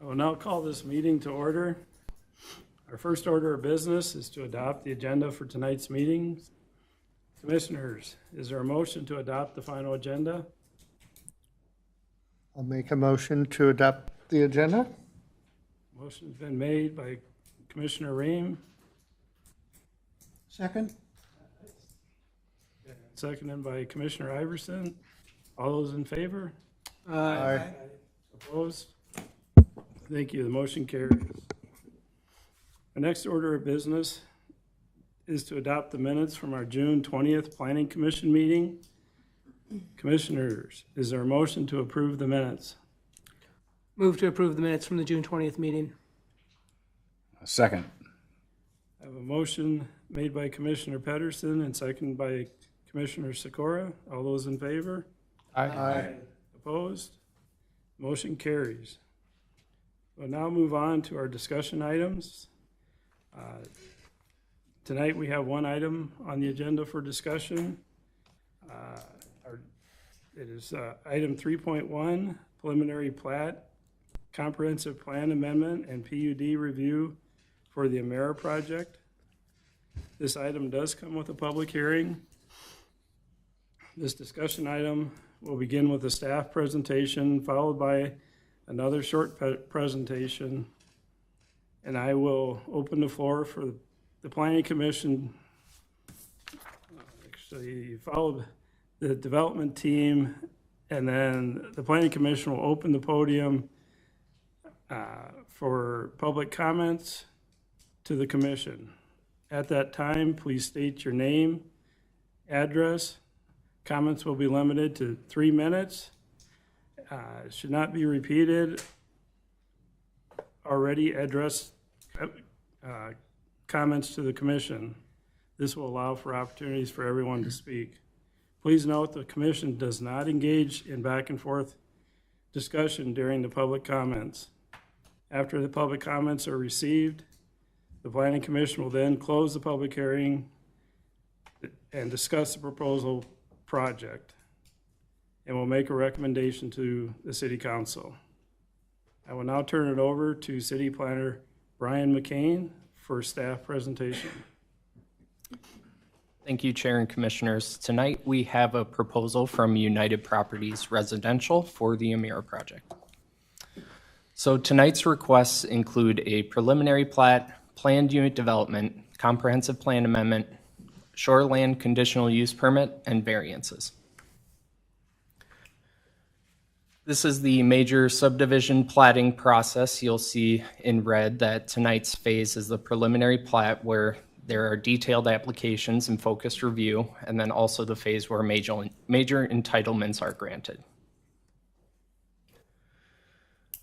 I will now call this meeting to order. Our first order of business is to adopt the agenda for tonight's meeting. Commissioners, is there a motion to adopt the final agenda? I'll make a motion to adopt the agenda. Motion's been made by Commissioner Ream, Second. seconded by Commissioner Iverson. All those in favor? Aye. Opposed? Thank you. The motion carries. Our next order of business is to adopt the minutes from our June 20th Planning Commission meeting. Commissioners, is there a motion to approve the minutes? Move to approve the minutes from the June 20th meeting. Second. I have a motion made by Commissioner Pedersen and seconded by Commissioner Sikora. All those in favor? Aye. Opposed? Motion carries. We'll now move on to our discussion items. Tonight we have one item on the agenda for discussion. It is item 3.1, preliminary plat, comprehensive plan amendment, and PUD review for the Emera project. This item does come with a public hearing. This discussion item will begin with a staff presentation, followed by another short presentation, and I will open the floor for the Planning Commission. Actually, follow the development team, and then the Planning Commission will open the podium for public comments to the Commission. At that time, please state your name, address. Comments will be limited to 3 minutes. Should not be repeated. Already addressed comments to the Commission. This will allow for opportunities for everyone to speak. Please note the Commission does not engage in back and forth discussion during the public comments. After the public comments are received, the Planning Commission will then close the public hearing and discuss the proposal project, and will make a recommendation to the City Council. I will now turn it over to City Planner Brian McCain for staff presentation. Thank you, Chair and Commissioners. Tonight we have a proposal from United Properties Residential for the Emera project. So tonight's requests include a preliminary plat, planned unit development, comprehensive plan amendment, shoreland conditional use permit, and variances. This is the major subdivision platting process. You'll see in red that tonight's phase is the preliminary plat, where there are detailed applications and focused review, and then also the phase where major entitlements are granted.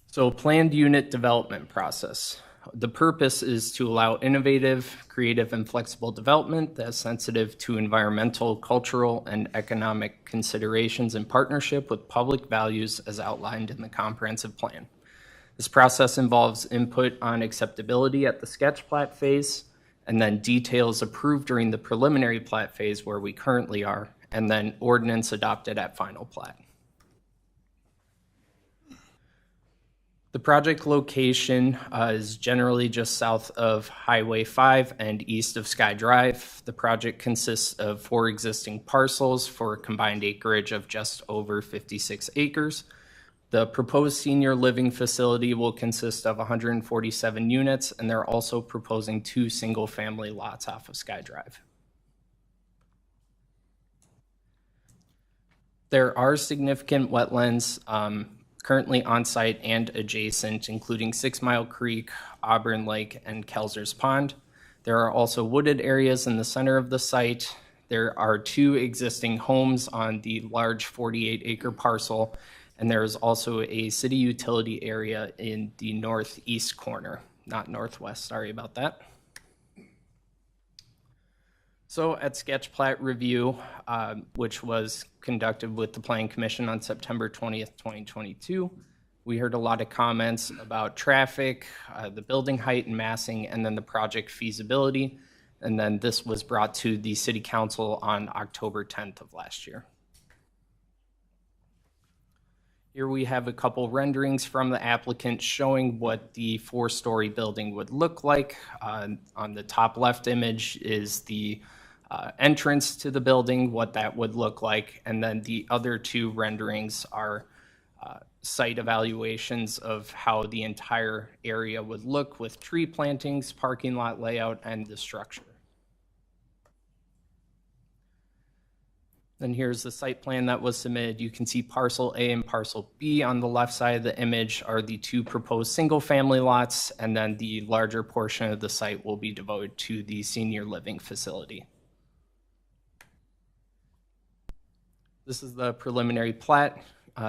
So planned unit development process. The purpose is to allow innovative, creative, and flexible development that's sensitive to environmental, cultural, and economic considerations in partnership with public values as outlined in the comprehensive plan. This process involves input on acceptability at the sketch plat phase, and then details approved during the preliminary plat phase where we currently are, and then ordinance adopted at final plat. The project location is generally just south of Highway 5 and east of Sky Drive. The project consists of 4 existing parcels for a combined acreage of just over 56 acres. The proposed senior living facility will consist of 147 units, and they're also proposing 2 single-family lots off of Sky Drive. There are significant wetlands currently on site and adjacent, including 6 Mile Creek, Auburn Lake, and Kelzer's Pond. There are also wooded areas in the center of the site. There are 2 existing homes on the large 48-acre parcel, and there is also a city utility area in the northeast corner, not northwest, sorry about that. So at sketch plat review, which was conducted with the Planning Commission on September 20th, 2022, we heard a lot of comments about traffic, the building height and massing, and then the project feasibility. And then this was brought to the City Council on October 10th of last year. Here we have a couple renderings from the applicant showing what the 4-story building would look like. On the top left image is the entrance to the building, what that would look like, and then the other 2 renderings are site evaluations of how the entire area would look with tree plantings, parking lot layout, and the structure. Then here's the site plan that was submitted. You can see parcel A and parcel B on the left side of the image are the 2 proposed single-family lots, and then the larger portion of the site will be devoted to the senior living facility. This is the preliminary plat.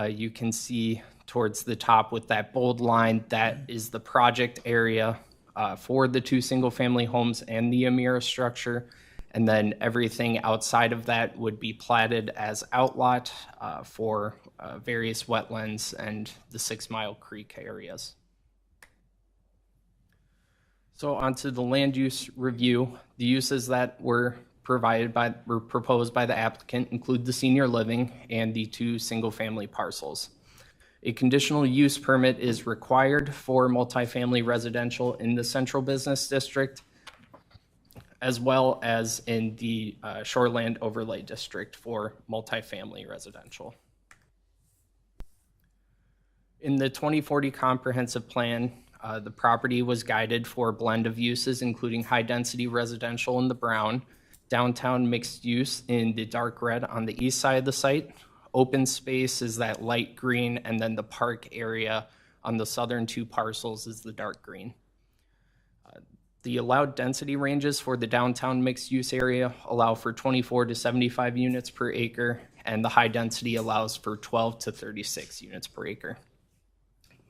You can see towards the top with that bold line, that is the project area for the 2 single-family homes and the Emera structure. And then everything outside of that would be platted as outlot for various wetlands and the 6 Mile Creek areas. So onto the land use review. The uses that were proposed by the applicant include the senior living and the 2 single-family parcels. A conditional use permit is required for multifamily residential in the central business district, as well as in the Shoreland Overlay District for multifamily residential. In the 2040 comprehensive plan, the property was guided for a blend of uses, including high-density residential in the brown, downtown mixed use in the dark red on the east side of the site. Open space is that light green, and then the park area on the southern 2 parcels is the dark green. The allowed density ranges for the downtown mixed-use area allow for 24 to 75 units per acre, and the high density allows for 12 to 36 units per acre.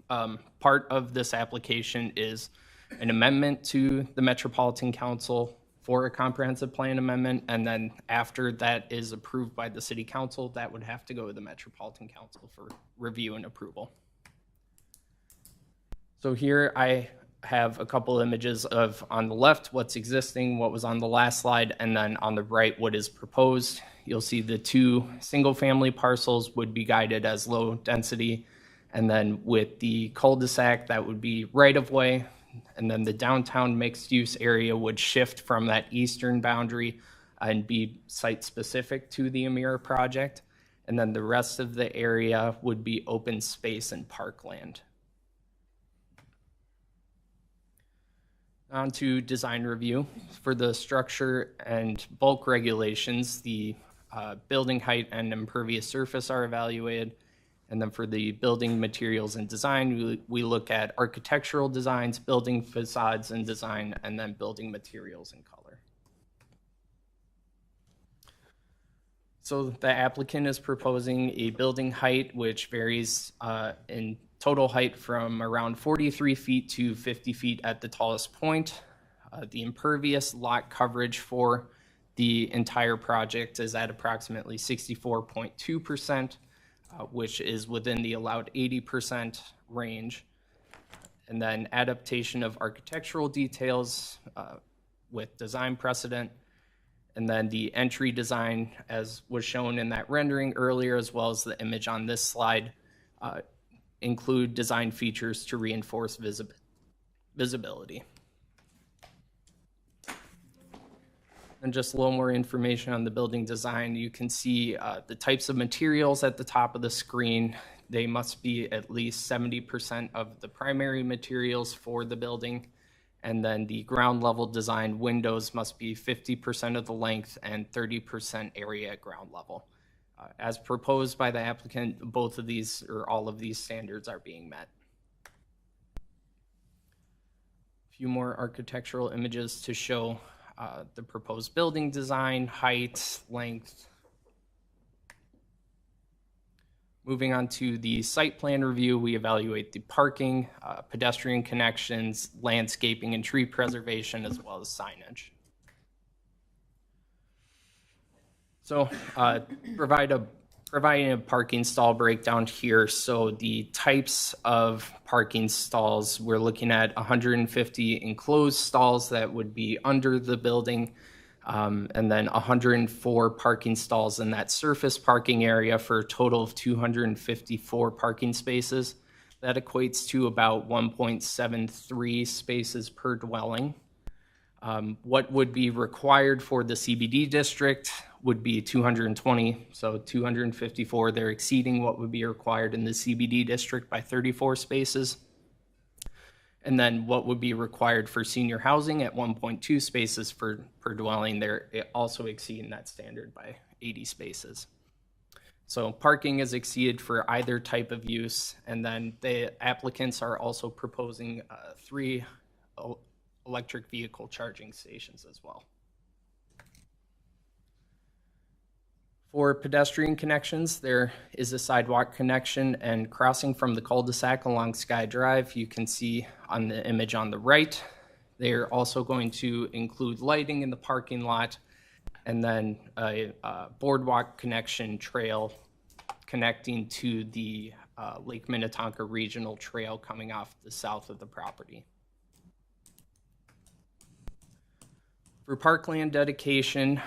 Part of this application is an amendment to the Metropolitan Council for a comprehensive plan amendment, and then after that is approved by the City Council, that would have to go to the Metropolitan Council for review and approval. So here I have a couple images of, on the left, what's existing, what was on the last slide, and then on the right, what is proposed. You'll see the 2 single-family parcels would be guided as low density, and then with the cul-de-sac, that would be right-of-way, and then the downtown mixed-use area would shift from that eastern boundary and be site-specific to the Emera project, and then the rest of the area would be open space and parkland. On to design review. For the structure and bulk regulations, the building height and impervious surface are evaluated. And then for the building materials and design, we look at architectural designs, building facades and design, and then building materials and color. So the applicant is proposing a building height which varies in total height from around 43 feet to 50 feet at the tallest point. The impervious lot coverage for the entire project is at approximately 64.2%, which is within the allowed 80% range. And then adaptation of architectural details with design precedent. And then the entry design, as was shown in that rendering earlier, as well as the image on this slide, include design features to reinforce visibility. And just a little more information on the building design. You can see the types of materials at the top of the screen. They must be at least 70% of the primary materials for the building. And then the ground level design windows must be 50% of the length and 30% area at ground level. As proposed by the applicant, both of these or all of these standards are being met. A few more architectural images to show the proposed building design, height, length. Moving on to the site plan review, we evaluate the parking, pedestrian connections, landscaping and tree preservation, as well as signage. So providing a parking stall breakdown here. So the types of parking stalls, we're looking at 150 enclosed stalls that would be under the building, and then 104 parking stalls in that surface parking area for a total of 254 parking spaces. That equates to about 1.73 spaces per dwelling. What would be required for the CBD district would be 220, so 254. They're exceeding what would be required in the CBD district by 34 spaces. And then what would be required for senior housing at 1.2 spaces per dwelling, they're also exceeding that standard by 80 spaces. So parking is exceeded for either type of use, and then the applicants are also proposing 3 electric vehicle charging stations as well. For pedestrian connections, there is a sidewalk connection and crossing from the cul-de-sac along Sky Drive. You can see on the image on the right. They're also going to include lighting in the parking lot, and then a boardwalk connection trail connecting to the Lake Minnetonka Regional Trail coming off the south of the property. For parkland dedication,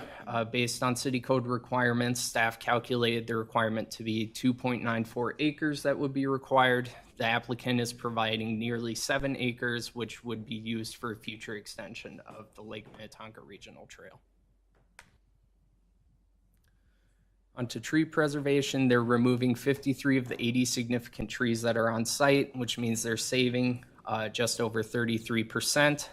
based on city code requirements, staff calculated the requirement to be 2.94 acres that would be required. The applicant is providing nearly 7 acres, which would be used for a future extension of the Lake Minnetonka Regional Trail. Onto tree preservation, they're removing 53 of the 80 significant trees that are on site, which means they're saving just over 33%.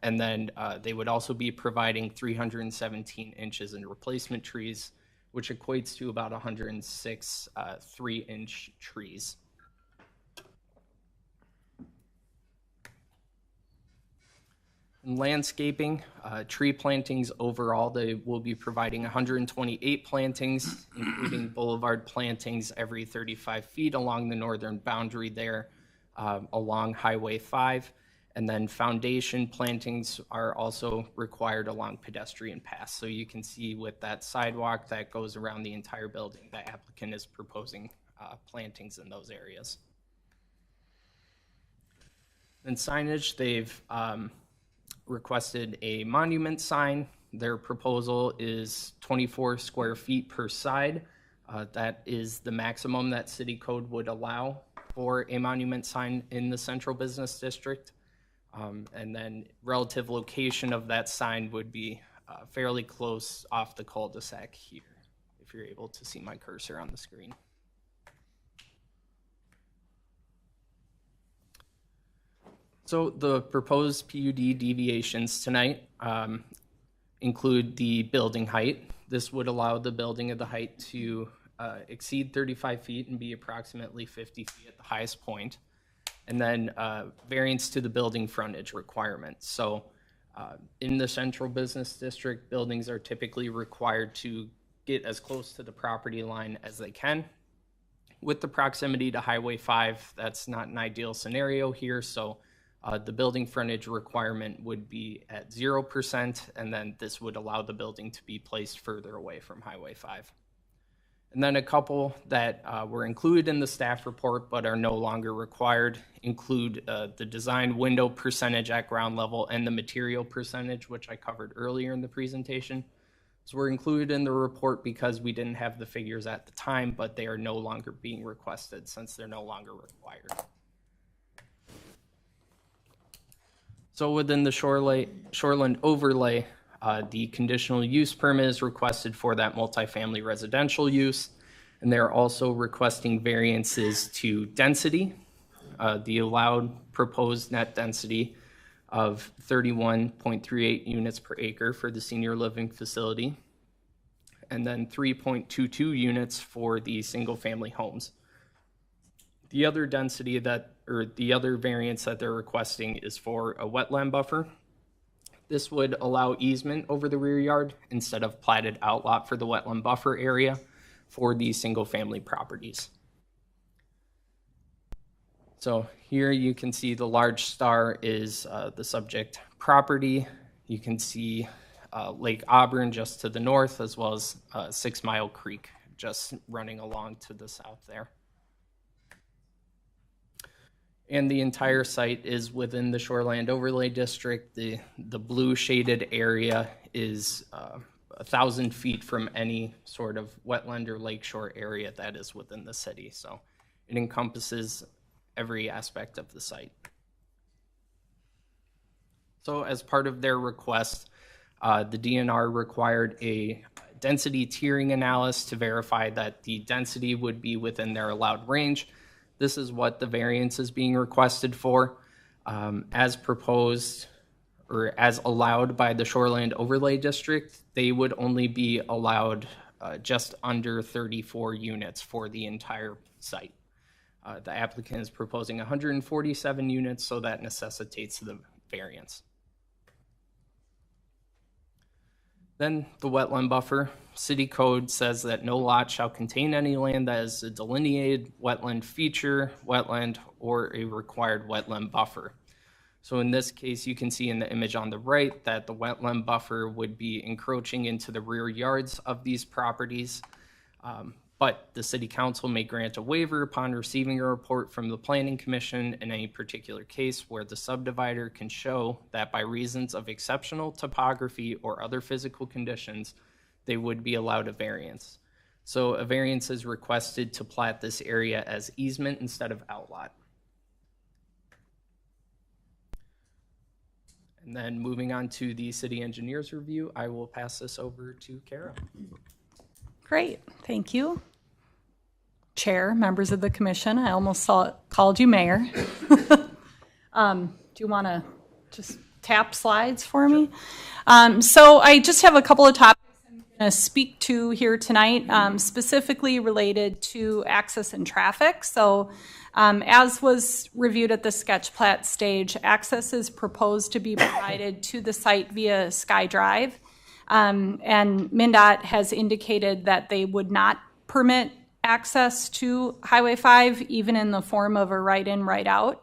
And then they would also be providing 317 inches in replacement trees, which equates to about 106 3-inch trees. In landscaping, tree plantings overall, they will be providing 128 plantings, including boulevard plantings every 35 feet along the northern boundary there, along Highway 5. And then foundation plantings are also required along pedestrian paths. So you can see with that sidewalk that goes around the entire building, the applicant is proposing plantings in those areas. And signage, they've requested a monument sign. Their proposal is 24 square feet per side. That is the maximum that city code would allow for a monument sign in the central business district. And then relative location of that sign would be fairly close off the cul-de-sac here, if you're able to see my cursor on the screen. So the proposed PUD deviations tonight include the building height. This would allow the building of the height to exceed 35 feet and be approximately 50 feet at the highest point. And then variance to the building frontage requirement. So in the central business district, buildings are typically required to get as close to the property line as they can. With the proximity to Highway 5, that's not an ideal scenario here. So the building frontage requirement would be at 0%, and then this would allow the building to be placed further away from Highway 5. And then a couple that were included in the staff report but are no longer required include the design window percentage at ground level and the material percentage, which I covered earlier in the presentation. So we're included in the report because we didn't have the figures at the time, but they are no longer being requested since they're no longer required. So within the shoreline overlay, the conditional use permit is requested for that multifamily residential use, and they're also requesting variances to density. The allowed proposed net density of 31.38 units per acre for the senior living facility, and then 3.22 units for the single family homes. The other density the other variance that they're requesting is for a wetland buffer. This would allow easement over the rear yard instead of platted outlot for the wetland buffer area for these single family properties. So here you can see the large star is the subject property. You can see Lake Auburn just to the north, as well as 6 Mile Creek just running along to the south there. And the entire site is within the Shoreland Overlay District. The blue shaded area is 1,000 feet from any sort of wetland or lakeshore area that is within the city. So it encompasses every aspect of the site. So as part of their request, the DNR required a density tiering analysis to verify that the density would be within their allowed range. This is what the variance is being requested for. As proposed or as allowed by the Shoreland Overlay District, they would only be allowed just under 34 units for the entire site. The applicant is proposing 147 units, so that necessitates the variance. Then the wetland buffer. City code says that no lot shall contain any land that is a delineated wetland feature, wetland, or a required wetland buffer. So in this case, you can see in the image on the right that the wetland buffer would be encroaching into the rear yards of these properties. But the City Council may grant a waiver upon receiving a report from the Planning Commission in any particular case where the subdivider can show that by reasons of exceptional topography or other physical conditions, they would be allowed a variance. So a variance is requested to plat this area as easement instead of outlot. And then moving on to the city engineer's review, I will pass this over to Kara. Great, thank you. Chair, members of the commission, I almost called you mayor. Do you want to just tap slides for me? So I just have a couple of topics I'm going to speak to here tonight, specifically related to access and traffic. So as was reviewed at the sketch plat stage, access is proposed to be provided to the site via Sky Drive. And MnDOT has indicated that they would not permit access to Highway 5, even in the form of a right-in, right-out.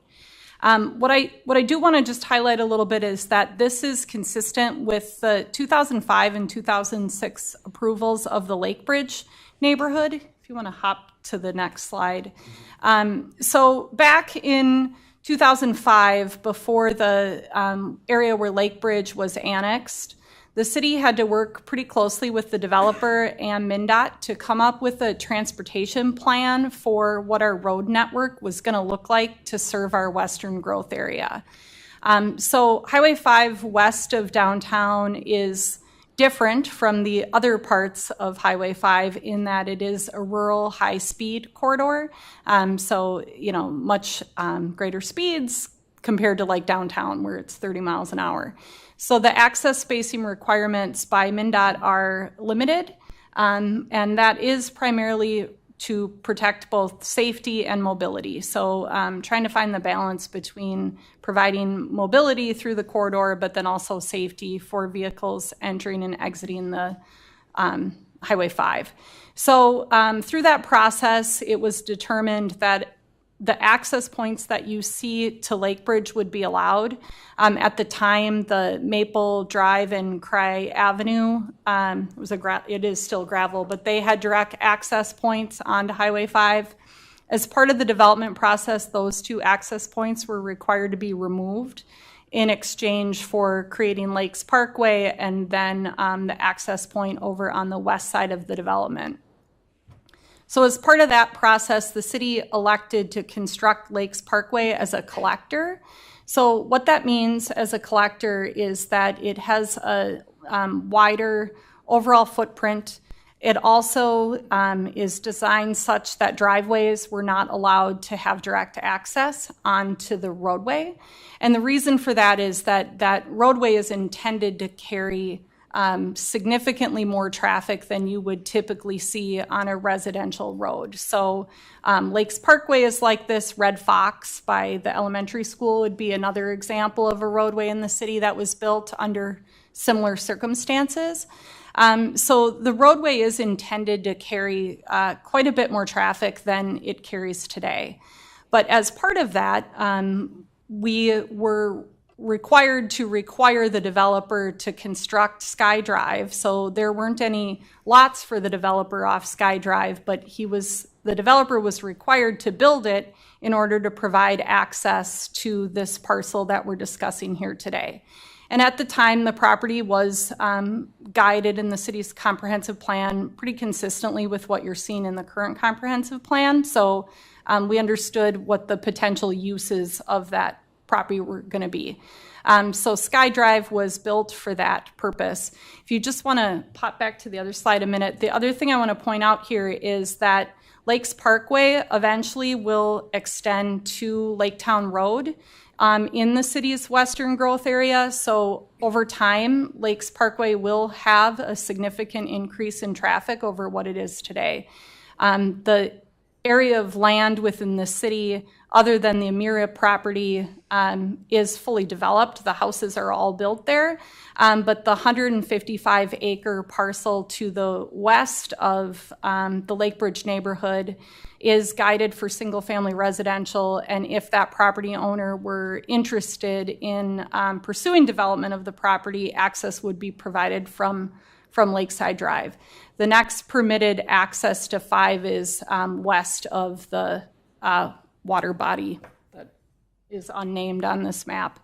What I do want to just highlight a little bit is that this is consistent with the 2005 and 2006 approvals of the Lake Bridge neighborhood. If you want to hop to the next slide. So back in 2005, before the area where Lake Bridge was annexed, the city had to work pretty closely with the developer and MnDOT to come up with a transportation plan for what our road network was going to look like to serve our western growth area. So Highway 5 west of downtown is different from the other parts of Highway 5 in that it is a rural high-speed corridor. So, you know, much greater speeds compared to like downtown where it's 30 miles an hour. So the access spacing requirements by MnDOT are limited, and that is primarily to protect both safety and mobility. So trying to find the balance between providing mobility through the corridor, but then also safety for vehicles entering and exiting the Highway 5. So through that process, it was determined that the access points that you see to Lake Bridge would be allowed. At the time, the Maple Drive and Cray Avenue, it is still gravel, but they had direct access points onto Highway 5. As part of the development process, those two access points were required to be removed in exchange for creating Lakes Parkway and then the access point over on the west side of the development. So as part of that process, the city elected to construct Lakes Parkway as a collector. So what that means as a collector is that it has a wider overall footprint. It also is designed such that driveways were not allowed to have direct access onto the roadway. And the reason for that is that that roadway is intended to carry significantly more traffic than you would typically see on a residential road. So Lakes Parkway is like this. Red Fox by the elementary school would be another example of a roadway in the city that was built under similar circumstances. So the roadway is intended to carry quite a bit more traffic than it carries today. But as part of that, we were required to require the developer to construct Sky Drive. So there weren't any lots for the developer off Sky Drive, but the developer was required to build it in order to provide access to this parcel that we're discussing here today. And at the time, the property was guided in the city's comprehensive plan pretty consistently with what you're seeing in the current comprehensive plan. So we understood what the potential uses of that property were going to be. So Sky Drive was built for that purpose. If you just want to pop back to the other slide a minute, the other thing I want to point out here is that Lakes Parkway eventually will extend to Laketown Road in the city's western growth area. So over time, Lakes Parkway will have a significant increase in traffic over what it is today. The area of land within the city, other than the Amira property, is fully developed. The houses are all built there. But the 155-acre parcel to the west of the Lake Bridge neighborhood is guided for single-family residential. And if that property owner were interested in pursuing development of the property, access would be provided from Lakeside Drive. The next permitted access to 5 is west of the water body that is unnamed on this map.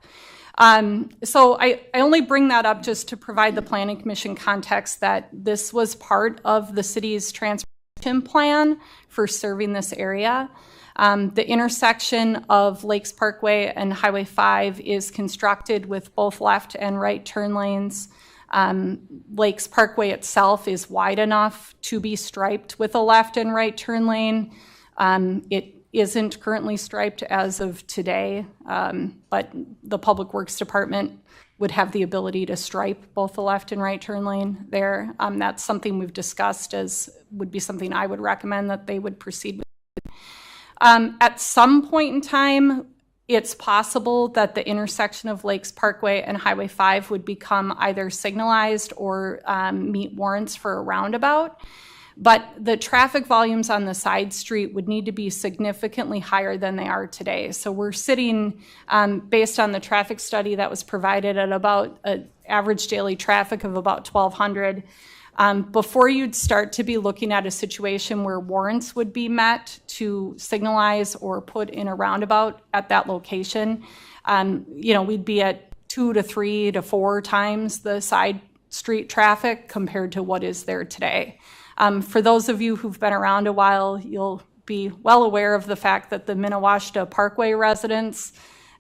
So I only bring that up just to provide the Planning Commission context that this was part of the city's transportation plan for serving this area. The intersection of Lakes Parkway and Highway 5 is constructed with both left and right turn lanes. Lakes Parkway itself is wide enough to be striped with a left and right turn lane. It isn't currently striped as of today, but the Public Works Department would have the ability to stripe both the left and right turn lane there. That's something we've discussed as would be something I would recommend that they would proceed with. At some point in time, it's possible that the intersection of Lakes Parkway and Highway 5 would become either signalized or meet warrants for a roundabout. But the traffic volumes on the side street would need to be significantly higher than they are today. So we're sitting, based on the traffic study that was provided, at about an average daily traffic of about 1,200. Before you'd start to be looking at a situation where warrants would be met to signalize or put in a roundabout at that location, we'd be at 2 to 3 to 4 times the side street traffic compared to what is there today. For those of you who've been around a while, you'll be well aware of the fact that the Minnewaska Parkway residents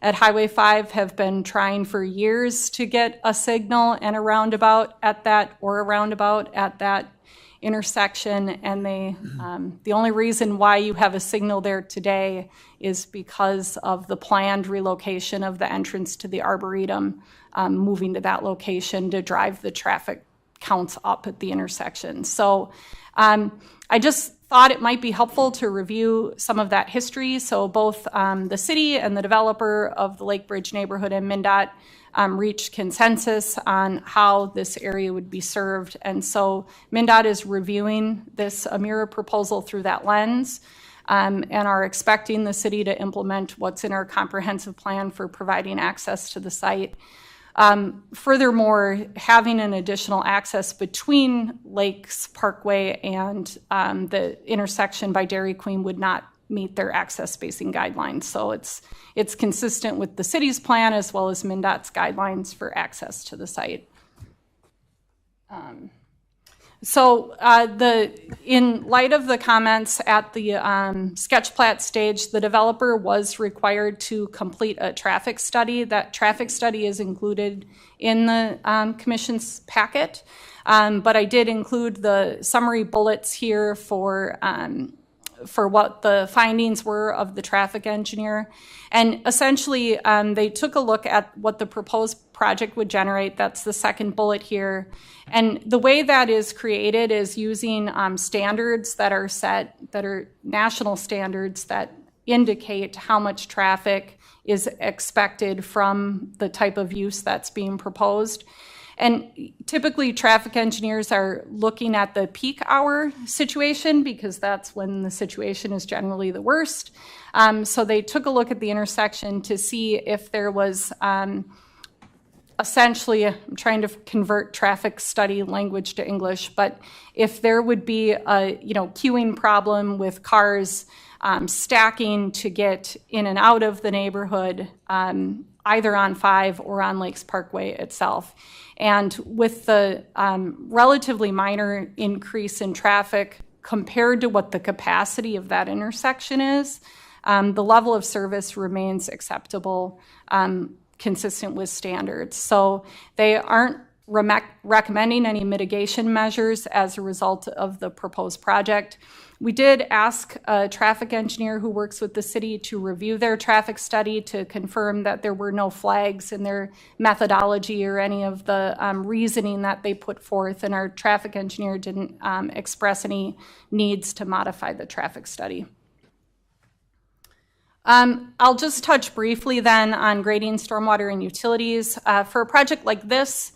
at Highway 5 have been trying for years to get a signal and a roundabout at that intersection. And the only reason why you have a signal there today is because of the planned relocation of the entrance to the Arboretum, moving to that location to drive the traffic counts up at the intersection. So I just thought it might be helpful to review some of that history. So both the city and the developer of the Lake Bridge neighborhood and MnDOT reached consensus on how this area would be served. And so MnDOT is reviewing this Amira proposal through that lens and are expecting the city to implement what's in our comprehensive plan for providing access to the site. Furthermore, having an additional access between Lakes Parkway and the intersection by Dairy Queen would not meet their access spacing guidelines. So it's consistent with the city's plan as well as MnDOT's guidelines for access to the site. In light of the comments at the sketch plat stage, the developer was required to complete a traffic study. That traffic study is included in the commission's packet, but I did include the summary bullets here for what the findings were of the traffic engineer. And essentially, they took a look at what the proposed project would generate. That's the second bullet here. And the way that is created is using standards that are set, that are national standards that indicate how much traffic is expected from the type of use that's being proposed. And typically, traffic engineers are looking at the peak hour situation because that's when the situation is generally the worst. So they took a look at the intersection to see if there was essentially, I'm trying to convert traffic study language to English, but if there would be a queuing problem with cars stacking to get in and out of the neighborhood, either on 5 or on Lakes Parkway itself. And with the relatively minor increase in traffic compared to what the capacity of that intersection is, the level of service remains acceptable, consistent with standards. So they aren't recommending any mitigation measures as a result of the proposed project. We did ask a traffic engineer who works with the city to review their traffic study to confirm that there were no flags in their methodology or any of the reasoning that they put forth, and our traffic engineer didn't express any needs to modify the traffic study. I'll just touch briefly then on grading, stormwater, and utilities. For a project like this,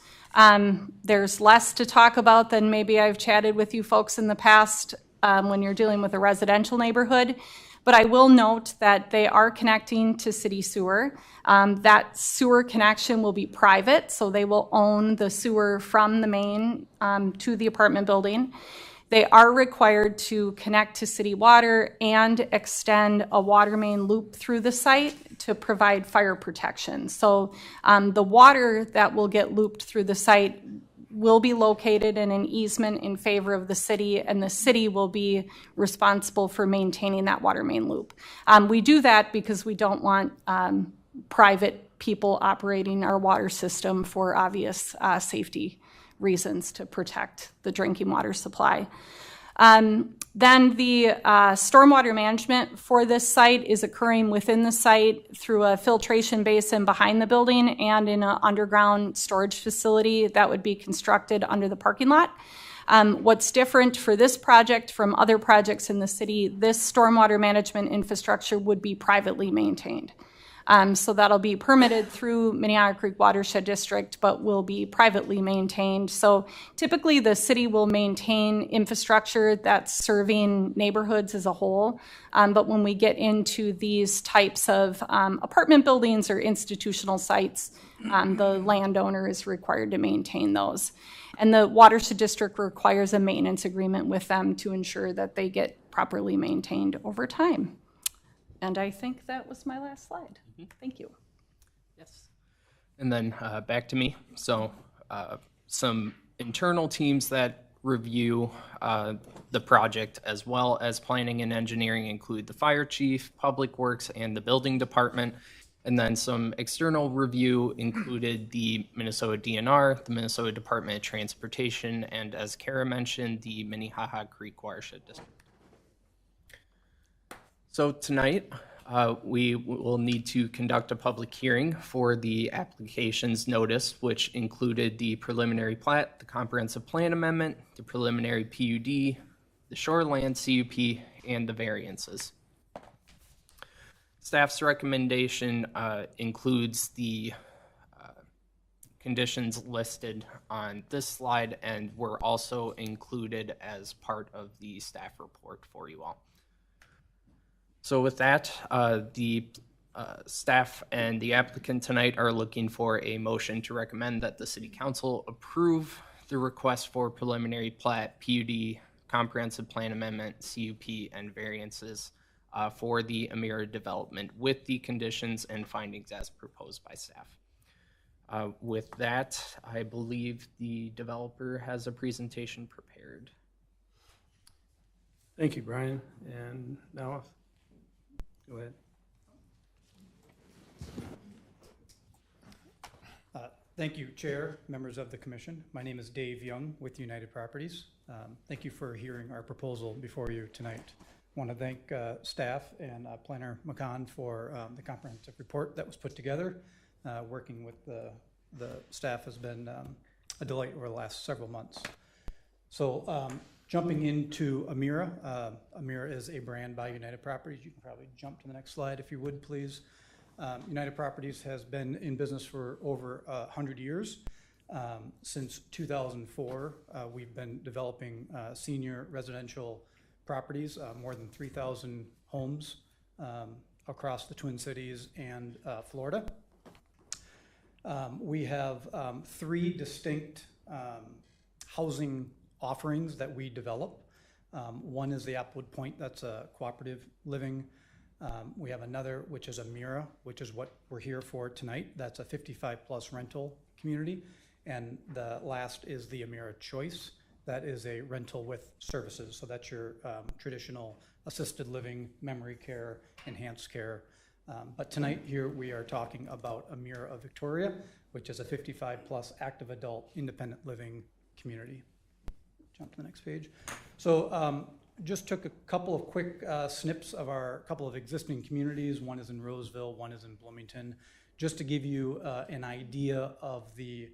there's less to talk about than maybe I've chatted with you folks in the past when you're dealing with a residential neighborhood. But I will note that they are connecting to city sewer. That sewer connection will be private, so they will own the sewer from the main to the apartment building. They are required to connect to city water and extend a water main loop through the site to provide fire protection. So the water that will get looped through the site will be located in an easement in favor of the city, and the city will be responsible for maintaining that water main loop. We do that because we don't want private people operating our water system for obvious safety reasons to protect the drinking water supply. Then the stormwater management for this site is occurring within the site through a filtration basin behind the building and in an underground storage facility that would be constructed under the parking lot. What's different for this project from other projects in the city, this stormwater management infrastructure would be privately maintained. So that'll be permitted through Minnehaha Creek Watershed District, but will be privately maintained. So typically the city will maintain infrastructure that's serving neighborhoods as a whole. But when we get into these types of apartment buildings or institutional sites, the landowner is required to maintain those. And the Watershed District requires a maintenance agreement with them to ensure that they get properly maintained over time. And I think that was my last slide. Thank you. Yes. And then back to me. So some internal teams that review the project as well as planning and engineering include the fire chief, public works, and the building department. And then some external review included the Minnesota DNR, the Minnesota Department of Transportation, and as Kara mentioned, the Minnehaha Creek Watershed District. So tonight, we will need to conduct a public hearing for the application's notice, which included the preliminary plat, the comprehensive plan amendment, the preliminary PUD, the shoreland CUP, and the variances. Staff's recommendation includes the conditions listed on this slide and were also included as part of the staff report for you all. So with that, the staff and the applicant tonight are looking for a motion to recommend that the City Council approve the request for preliminary plat, PUD, comprehensive plan amendment, CUP, and variances for the Amira development with the conditions and findings as proposed by staff. With that, I believe the developer has a presentation prepared. Thank you, Brian. And now, go ahead. Thank you, Chair, members of the Commission. My name is Dave Young with United Properties. Thank you for hearing our proposal before you tonight. I want to thank staff and Planner McCon for the comprehensive report that was put together. Working with the staff has been a delight over the last several months. So jumping into Amira. Amira is a brand by United Properties. You can probably jump to the next slide if you would, please. United Properties has been in business for over 100 years. Since 2004, we've been developing senior residential properties, more than 3,000 homes across the Twin Cities and Florida. We have 3 distinct housing offerings that we develop. One is the Applewood Point, that's a cooperative living. We have another, which is Amira, which is what we're here for tonight. That's a 55-plus rental community. And the last is the Amira Choice. That is a rental with services. So that's your traditional assisted living, memory care, enhanced care. But tonight here we are talking about Amira of Victoria, which is a 55-plus active adult independent living community. Jump to the next page. So just took a couple of quick snips of our couple of existing communities. One is in Roseville, one is in Bloomington, just to give you an idea of the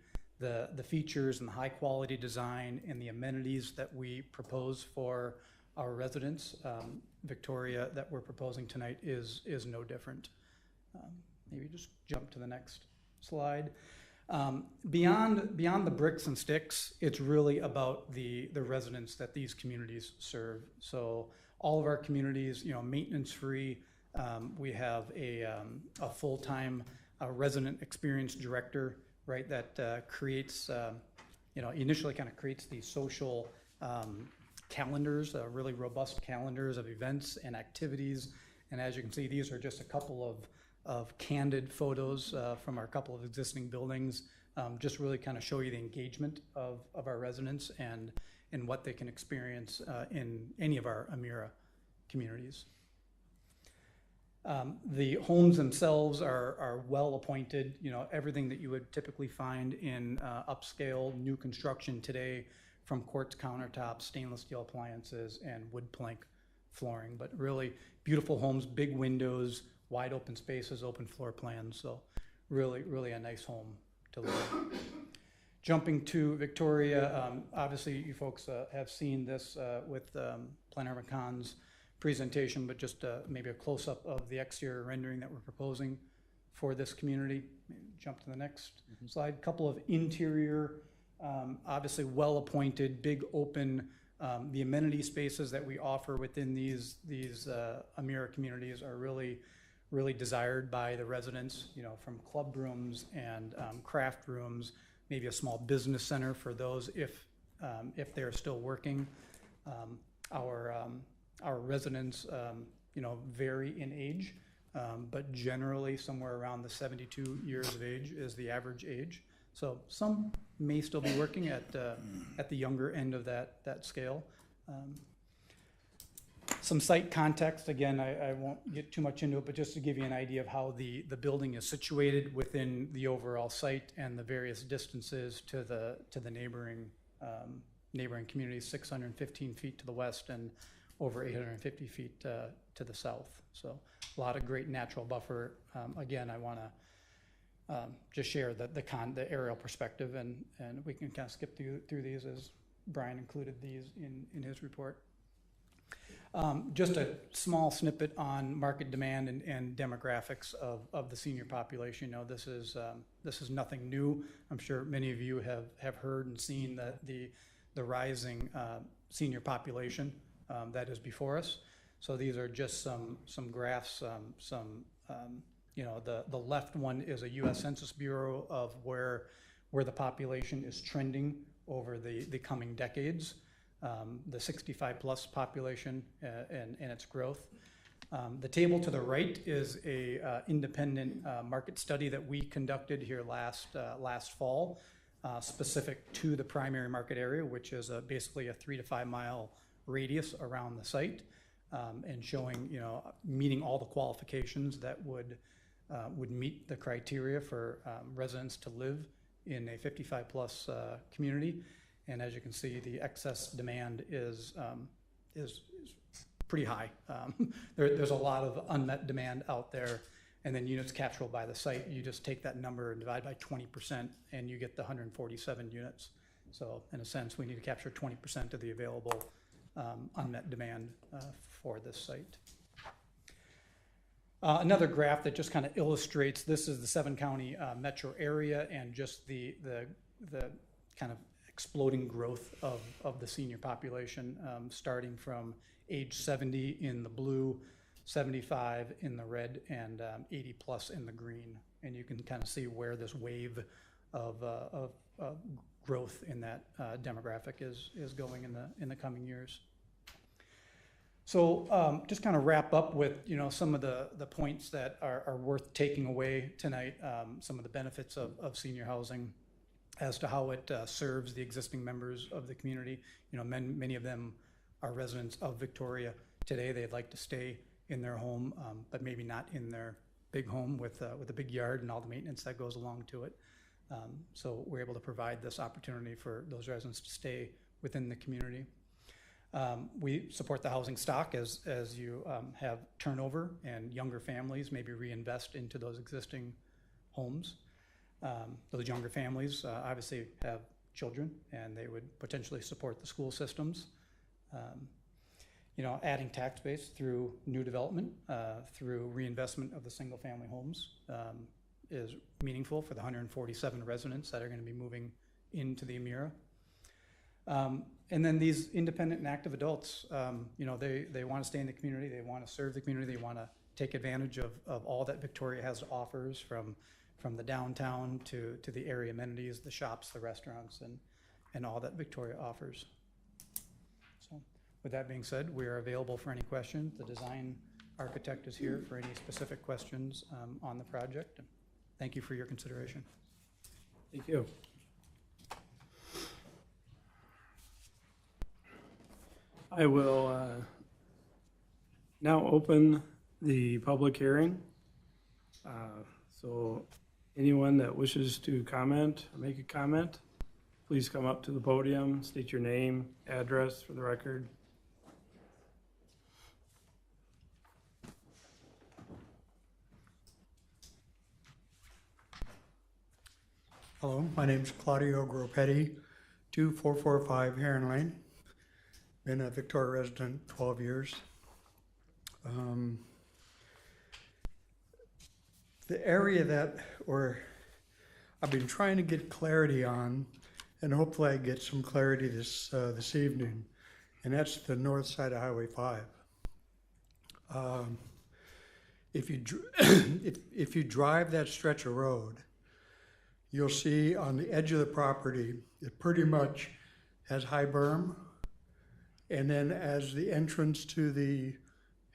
features and the high quality design and the amenities that we propose for our residents. Victoria that we're proposing tonight is no different. Maybe just jump to the next slide. Beyond the bricks and sticks, it's really about the residents that these communities serve. So all of our communities, maintenance free. We have a full-time resident experience director, right, that creates, initially kind of creates these social calendars, really robust calendars of events and activities. And as you can see, these are just a couple of candid photos from our couple of existing buildings, just really kind of show you the engagement of our residents and what they can experience in any of our Amira communities. The homes themselves are well appointed, everything that you would typically find in upscale new construction today, from quartz countertops, stainless steel appliances, and wood plank flooring. But really beautiful homes, big windows, wide open spaces, open floor plans. So really, really a nice home to live in. Jumping to Victoria, obviously you folks have seen this with Planner McConn's presentation, but just maybe a close-up of the exterior rendering that we're proposing for this community. Maybe jump to the next slide. Couple of interior, obviously well-appointed, big open, the amenity spaces that we offer within these Amira communities are really desired by the residents, from club rooms and craft rooms, maybe a small business center for those if they're still working. Our residents, vary in age, but generally somewhere around the 72 years of age is the average age. So some may still be working at the younger end of that scale. Some site context, again, I won't get too much into it, but just to give you an idea of how the building is situated within the overall site and the various distances to the neighboring communities, 615 feet to the west and over 850 feet to the south. So a lot of great natural buffer. Again, I want to just share the aerial perspective, and we can kind of skip through these as Brian included these in his report. Just a small snippet on market demand and demographics of the senior population. This is nothing new. I'm sure many of you have heard and seen the rising senior population that is before us. So these are just some graphs. The left one is a U.S. Census Bureau of where the population is trending over the coming decades. The 65-plus population and its growth. The table to the right is a independent market study that we conducted here last fall, specific to the primary market area, which is basically a 3 to 5 mile radius around the site, and showing meeting all the qualifications that would meet the criteria for residents to live in a 55-plus community. And as you can see, the excess demand is pretty high. There's a lot of unmet demand out there, and then units capturable by the site. You just take that number and divide by 20%, and you get the 147 units. So in a sense, we need to capture 20% of the available unmet demand for this site. Another graph that just kind of illustrates, this is the 7-county metro area and just the the kind of exploding growth of the senior population, starting from age 70 in the blue, 75 in the red, and 80 plus in the green. And you can kind of see where this wave of growth in that demographic is going in the coming years. So just kind of wrap up with, you know, some of the points that are worth taking away tonight, some of the benefits of senior housing as to how it serves the existing members of the community. You know, many of them are residents of Victoria today. They'd like to stay in their home, but maybe not in their big home with a big yard and all the maintenance that goes along to it. So we're able to provide this opportunity for those residents to stay within the community. We support the housing stock as you have turnover and younger families maybe reinvest into those existing homes. Those younger families obviously have children, and they would potentially support the school systems. You know, adding tax base through new development, through reinvestment of the single family homes is meaningful for the 147 residents that are going to be moving into the Emera. And then these independent and active adults, you know, they want to stay in the community, they want to serve the community, they want to take advantage of all that Victoria has to offers, from the downtown to the area amenities, the shops, the restaurants, and all that Victoria offers. So with that being said, we are available for any questions. The design architect is here for any specific questions on the project. Thank you for your consideration. Thank you. I will now open the public hearing. So anyone that wishes to comment or make a comment, please come up to the podium, state your name, address for the record. Hello, my name's Claudio Groppetti, 2445 Heron Lane. Been a Victoria resident 12 years. The area that I've been trying to get clarity on, and hopefully I get some clarity this evening, and that's the north side of Highway 5. If you drive that stretch of road, you'll see on the edge of the property, it pretty much has high berm. And then as the entrance to the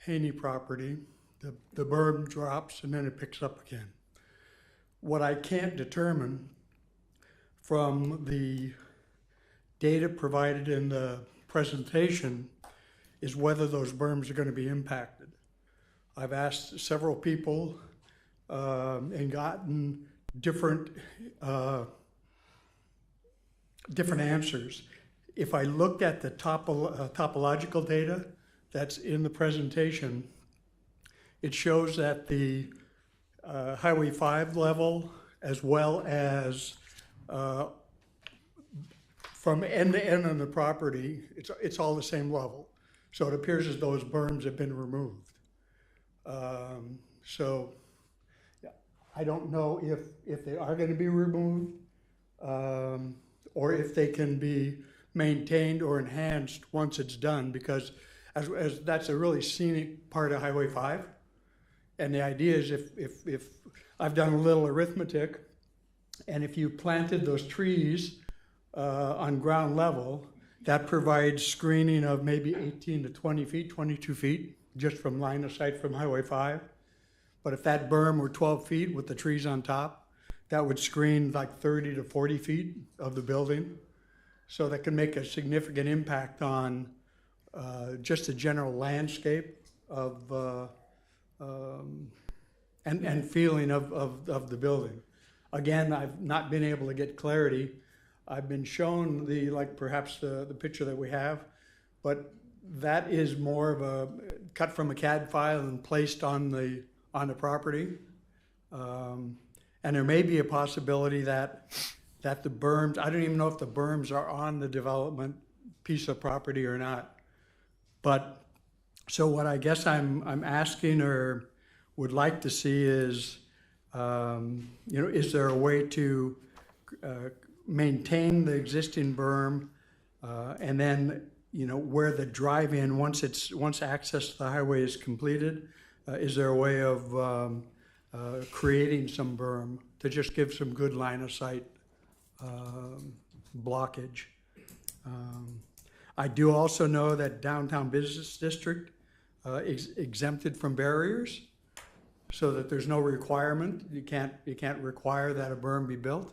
Haney property, the berm drops and then it picks up again. What I can't determine from the data provided in the presentation is whether those berms are going to be impacted. I've asked several people and gotten different answers. If I looked at the topological data that's in the presentation, it shows that the Highway 5 level, as well as from end to end on the property, it's all the same level. So it appears as those berms have been removed. So I don't know if they are going to be removed or if they can be maintained or enhanced once it's done, because as that's a really scenic part of Highway 5. And the idea is if I've done a little arithmetic, and if you planted those trees on ground level, that provides screening of maybe 18 to 20 feet, 22 feet, just from line of sight from Highway 5. But if that berm were 12 feet with the trees on top, that would screen like 30 to 40 feet of the building. So that can make a significant impact on just the general landscape of and feeling of the building. Again, I've not been able to get clarity. I've been shown perhaps the picture that we have, but that is more of a cut from a CAD file and placed on the property. And there may be a possibility that the berms, I don't even know if the berms are on the development piece of property or not. But so what I guess I'm asking or would like to see is, is there a way to maintain the existing berm, and then, you know, where the drive-in, once access to the highway is completed, is there a way of creating some berm to just give some good line of sight blockage? I do also know that downtown business district is exempted from barriers, so that there's no requirement. You can't require that a berm be built,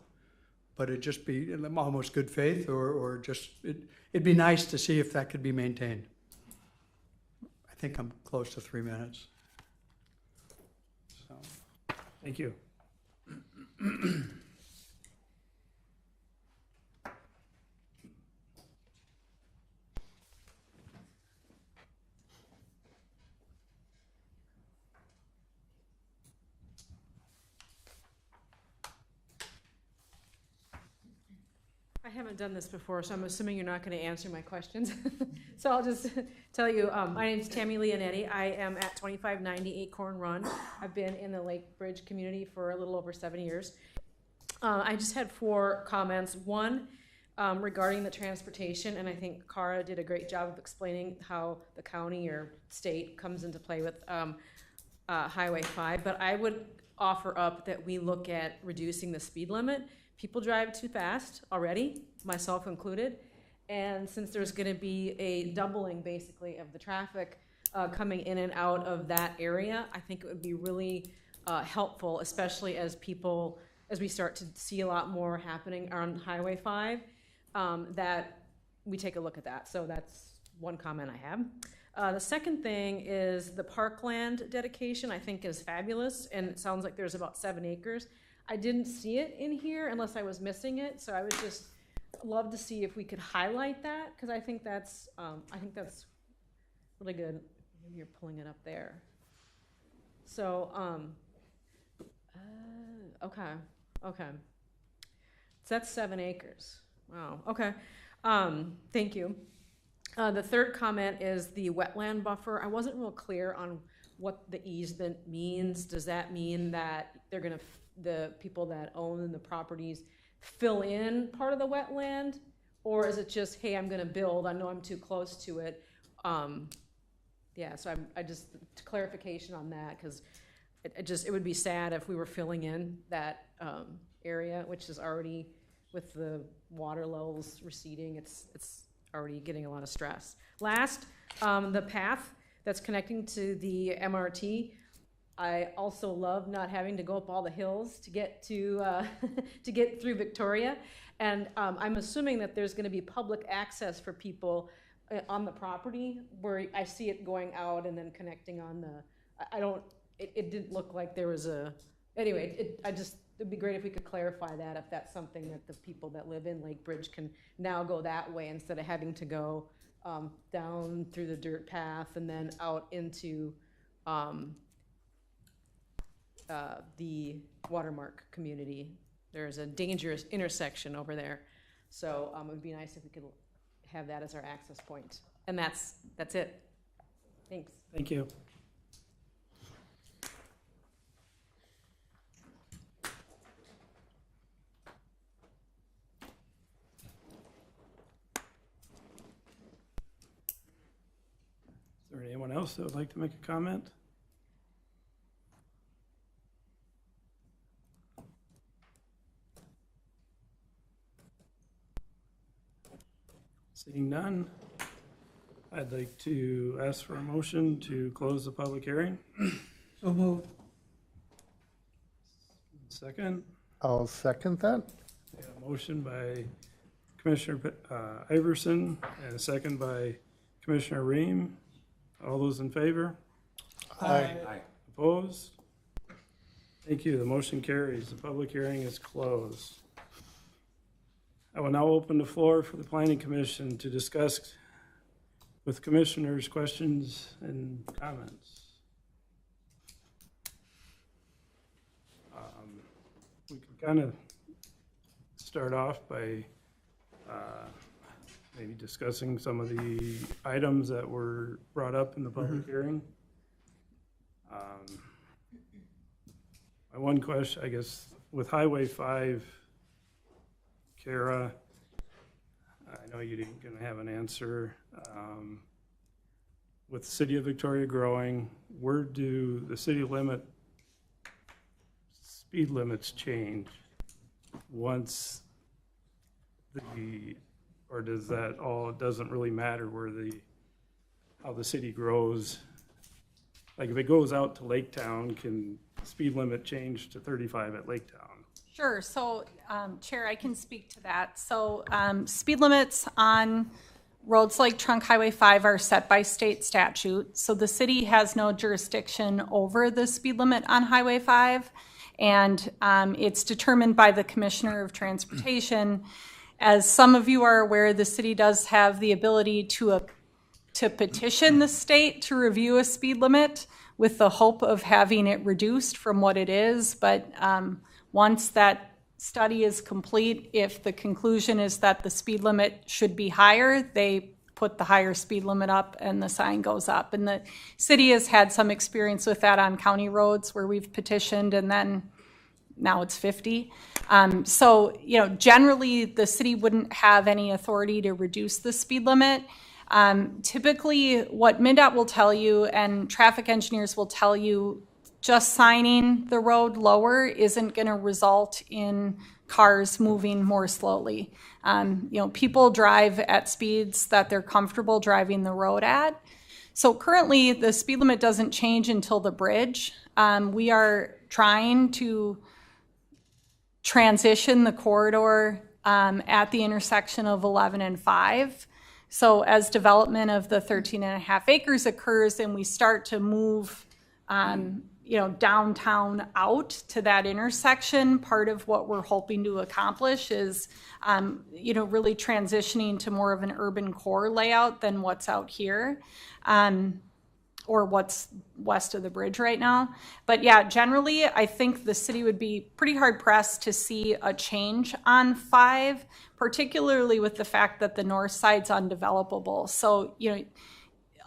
but it'd just be almost good faith, or just, it'd be nice to see if that could be maintained. I think I'm close to 3 minutes. So. Thank you. I haven't done this before, so I'm assuming you're not going to answer my questions. So I'll just tell you, my name's Tammy Leonetti. I am at 2590 Acorn Run. I've been in the Lake Bridge community for a little over 7 years. I just had 4 comments. One, regarding the transportation, and I think Cara did a great job of explaining how the county or state comes into play with Highway 5, but I would offer up that we look at reducing the speed limit. People drive too fast already, myself included, and since there's going to be a doubling basically of the traffic coming in and out of that area, I think it would be really helpful, especially as we start to see a lot more happening on Highway 5, that we take a look at that. So that's one comment I have. The second thing is the parkland dedication, I think is fabulous, and it sounds like there's about 7 acres. I didn't see it in here unless I was missing it, so I would just love to see if we could highlight that, because I think that's really good. Maybe you're pulling it up there. So, okay. So that's 7 acres. Wow. Okay. Thank you. The third comment is the wetland buffer. I wasn't real clear on what the easement means. Does that mean that they're going to the people that own the properties fill in part of the wetland, or is it just, hey, I'm going to build, I know I'm too close to it? Yeah, so I just clarification on that, because it would be sad if we were filling in that area, which is already, with the water levels receding, it's already getting a lot of stress. Last, the path that's connecting to the MRT. I also love not having to go up all the hills to get to get through Victoria, and I'm assuming that there's going to be public access for people on the property, where I see it going out and then connecting on the. It didn't look like there was a. Anyway, it'd be great if we could clarify that, if that's something that the people that live in Lake Bridge can now go that way instead of having to go down through the dirt path and then out into. The Watermark community. There's a dangerous intersection over there. So it would be nice if we could have that as our access point. And that's it. Thanks. Thank you. Is there anyone else that would like to make a comment? Seeing none, I'd like to ask for a motion to close the public hearing. So moved. Second, I'll second that. a motion by Commissioner Iverson and a second by Commissioner Ream. All those in favor? Aye. Opposed? Thank you. The motion carries. The public hearing is closed. I will now open the floor for the Planning Commission to discuss with commissioners questions and comments. We can kind of start off by maybe discussing some of the items that were brought up in the public hearing. My one question, I guess, with Highway 5 Kara, I know you didn't gonna have an answer. With the city of Victoria growing, where do the city speed limits change once or does that all, it doesn't really matter how the city grows? Like if it goes out to Lake Town, can the speed limit change to 35 at Lake Town? Sure. So, Chair, I can speak to that. So, speed limits on roads like Trunk Highway 5 are set by state statute. So the city has no jurisdiction over the speed limit on Highway 5. And it's determined by the Commissioner of Transportation. As some of you are aware, the city does have the ability to petition the state to review a speed limit with the hope of having it reduced from what it is. But once that study is complete, if the conclusion is that the speed limit should be higher, they put the higher speed limit up and the sign goes up. And the city has had some experience with that on county roads where we've petitioned and then now it's 50. So, generally the city wouldn't have any authority to reduce the speed limit. Typically what MnDOT will tell you and traffic engineers will tell you, just signing the road lower isn't going to result in cars moving more slowly. People drive at speeds that they're comfortable driving the road at. So currently the speed limit doesn't change until the bridge. We are trying to transition the corridor at the intersection of 11 and 5. So as development of the 13.5 acres occurs and we start to move downtown out to that intersection, part of what we're hoping to accomplish is, really transitioning to more of an urban core layout than what's out here, or what's west of the bridge right now. But yeah, generally, I think the city would be pretty hard pressed to see a change on 5, particularly with the fact that the north side's undevelopable. So,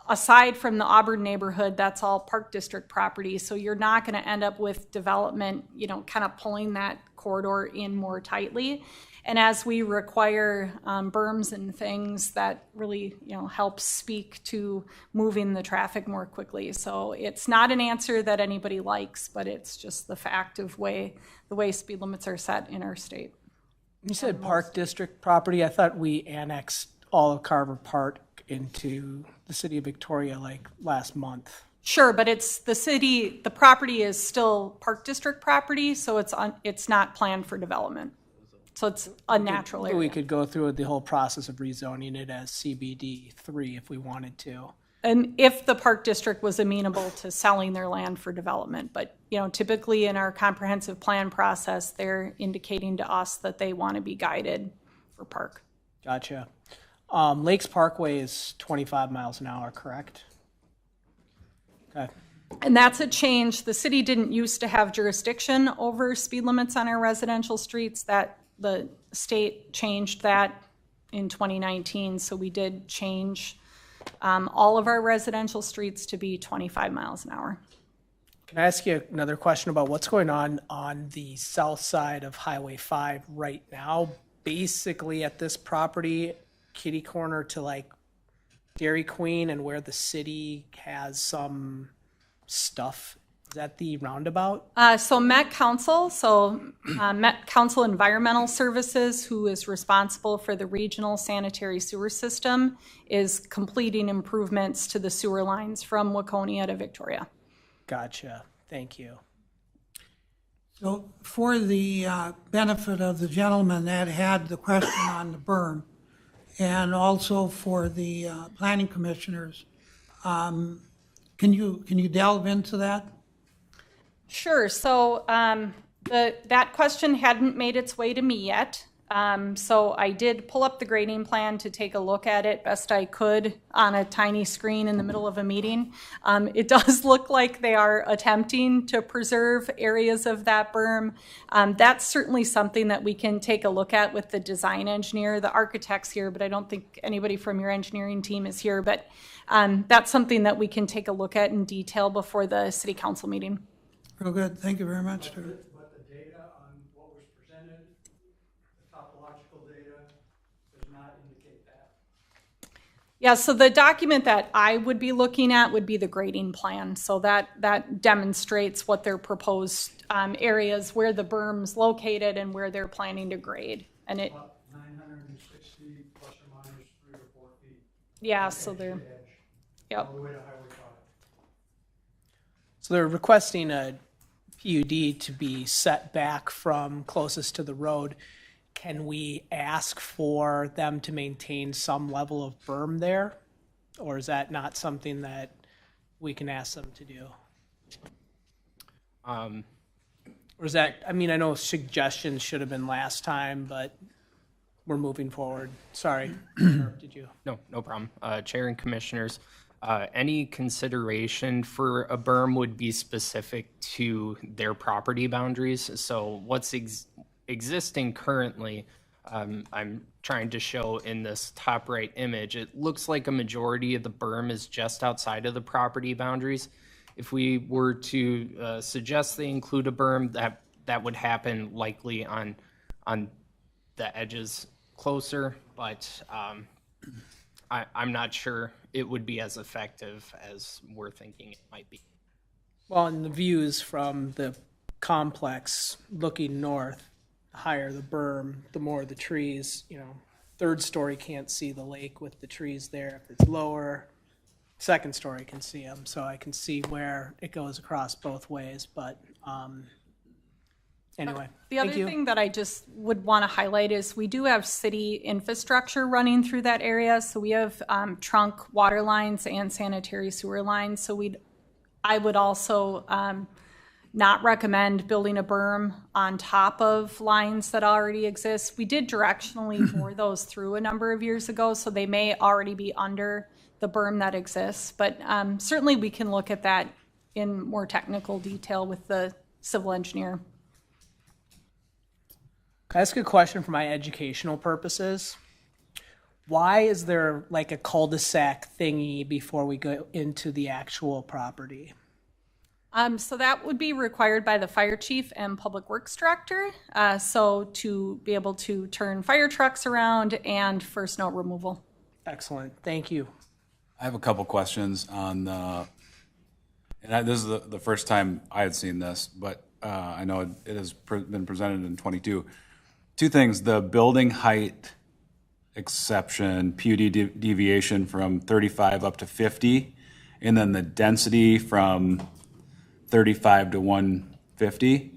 aside from the Auburn neighborhood, that's all Park District property. So you're not going to end up with development, kind of pulling that corridor in more tightly. And as we require berms and things, that really, helps speak to moving the traffic more quickly. So it's not an answer that anybody likes, but it's just the fact of the way speed limits are set in our state. You said Park District property. I thought we annexed all of Carver Park into the city of Victoria like last month. Sure, but the property is still Park District property, so it's not planned for development. So it's a natural area. We could go through the whole process of rezoning it as CBD 3 if we wanted to. And if the Park District was amenable to selling their land for development. But, typically in our comprehensive plan process, they're indicating to us that they want to be guided for park. Gotcha. Lakes Parkway is 25 miles an hour, correct? Okay. And that's a change. The city didn't used to have jurisdiction over speed limits on our residential streets. That the state changed that in 2019. So we did change all of our residential streets to be 25 miles an hour. Can I ask you another question about what's going on the south side of Highway 5 right now? Basically at this property, kitty corner to like Dairy Queen and where the city has some stuff. Is that the roundabout? So Met Council Environmental Services, who is responsible for the regional sanitary sewer system, is completing improvements to the sewer lines from Waconia to Victoria. Gotcha. Thank you. So for the benefit of the gentleman that had the question on the berm, and also for the planning commissioners, can you delve into that? Sure. So that question hadn't made its way to me yet. So I did pull up the grading plan to take a look at it best I could on a tiny screen in the middle of a meeting. It does look like they are attempting to preserve areas of that berm. That's certainly something that we can take a look at with the design engineer. The architect's here, but I don't think anybody from your engineering team is here. But that's something that we can take a look at in detail before the city council meeting. Real good. Thank you very much, sir. But the data on what was presented, the topological Yeah, so the document that I would be looking at would be the grading plan. So that demonstrates what their proposed areas, where the berm's located and where they're planning to grade. And it, 960 plus or minus 3 or 4 feet. yeah, so they're, Edge, yep. all the way to Highway 5. So they're requesting a PUD to be set back from closest to the road. Can we ask for them to maintain some level of berm there? Or is that not something that we can ask them to do? Or is that, I mean, I know suggestions should have been last time, but we're moving forward. Sorry, interrupted you. No, no problem. Chair and Commissioners, any consideration for a berm would be specific to their property boundaries. So what's existing currently, I'm trying to show in this top right image, it looks like a majority of the berm is just outside of the property boundaries. If we were to suggest they include a berm, that would happen likely on the edges closer, but I'm not sure it would be as effective as we're thinking it might be. Well, and the views from the complex looking north, the higher the berm, the more the trees, you know, third story can't see the lake with the trees there. If it's lower, second story can see them. So I can see where it goes across both ways. But anyway, The other thing that I just would want to highlight is we do have city infrastructure running through that area. So we have trunk water lines and sanitary sewer lines. So I would also not recommend building a berm on top of lines that already exist. We did directionally bore those through a number of years ago, so they may already be under the berm that exists. But certainly we can look at that in more technical detail with the civil engineer. can I ask a question for my educational purposes? Why is there like a cul-de-sac thingy before we go into the actual property? So that would be required by the fire chief and public works director. So to be able to turn fire trucks around and for snow removal. Excellent, thank you. I have a couple questions on the, and this is the first time I had seen this, but I know it has been presented in 22. Two things, the building height exception, PUD deviation from 35 up to 50, and then the density from 35 to 150.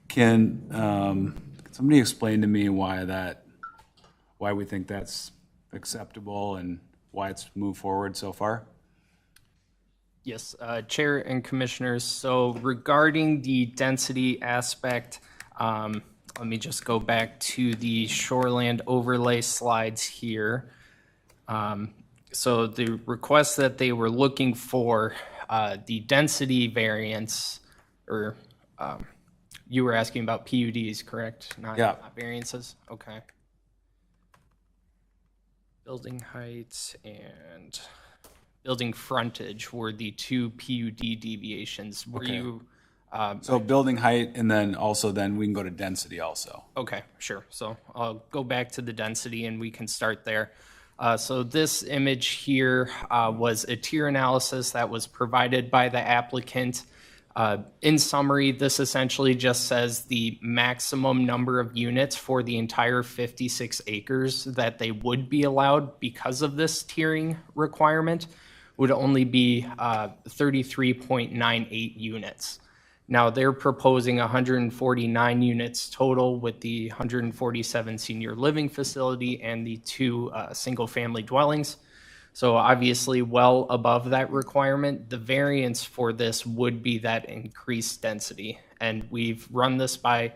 Can somebody explain to me why we think that's acceptable and why it's moved forward so far? Yes, Chair and Commissioners, so regarding the density aspect, let me just go back to the shoreland overlay slides here. So the request that they were looking for, the density variance, or you were asking about PUDs, correct? Not variances? Okay. Building heights and building frontage were the two PUD deviations. Were you? So building height, and then we can go to density also. Okay, sure. So I'll go back to the density and we can start there. So this image here was a tier analysis that was provided by the applicant. In summary, this essentially just says the maximum number of units for the entire 56 acres that they would be allowed because of this tiering requirement would only be 33.98 units. Now they're proposing 149 units total with the 147 senior living facility and the 2 single-family dwellings. So obviously well above that requirement. The variance for this would be that increased density. And we've run this by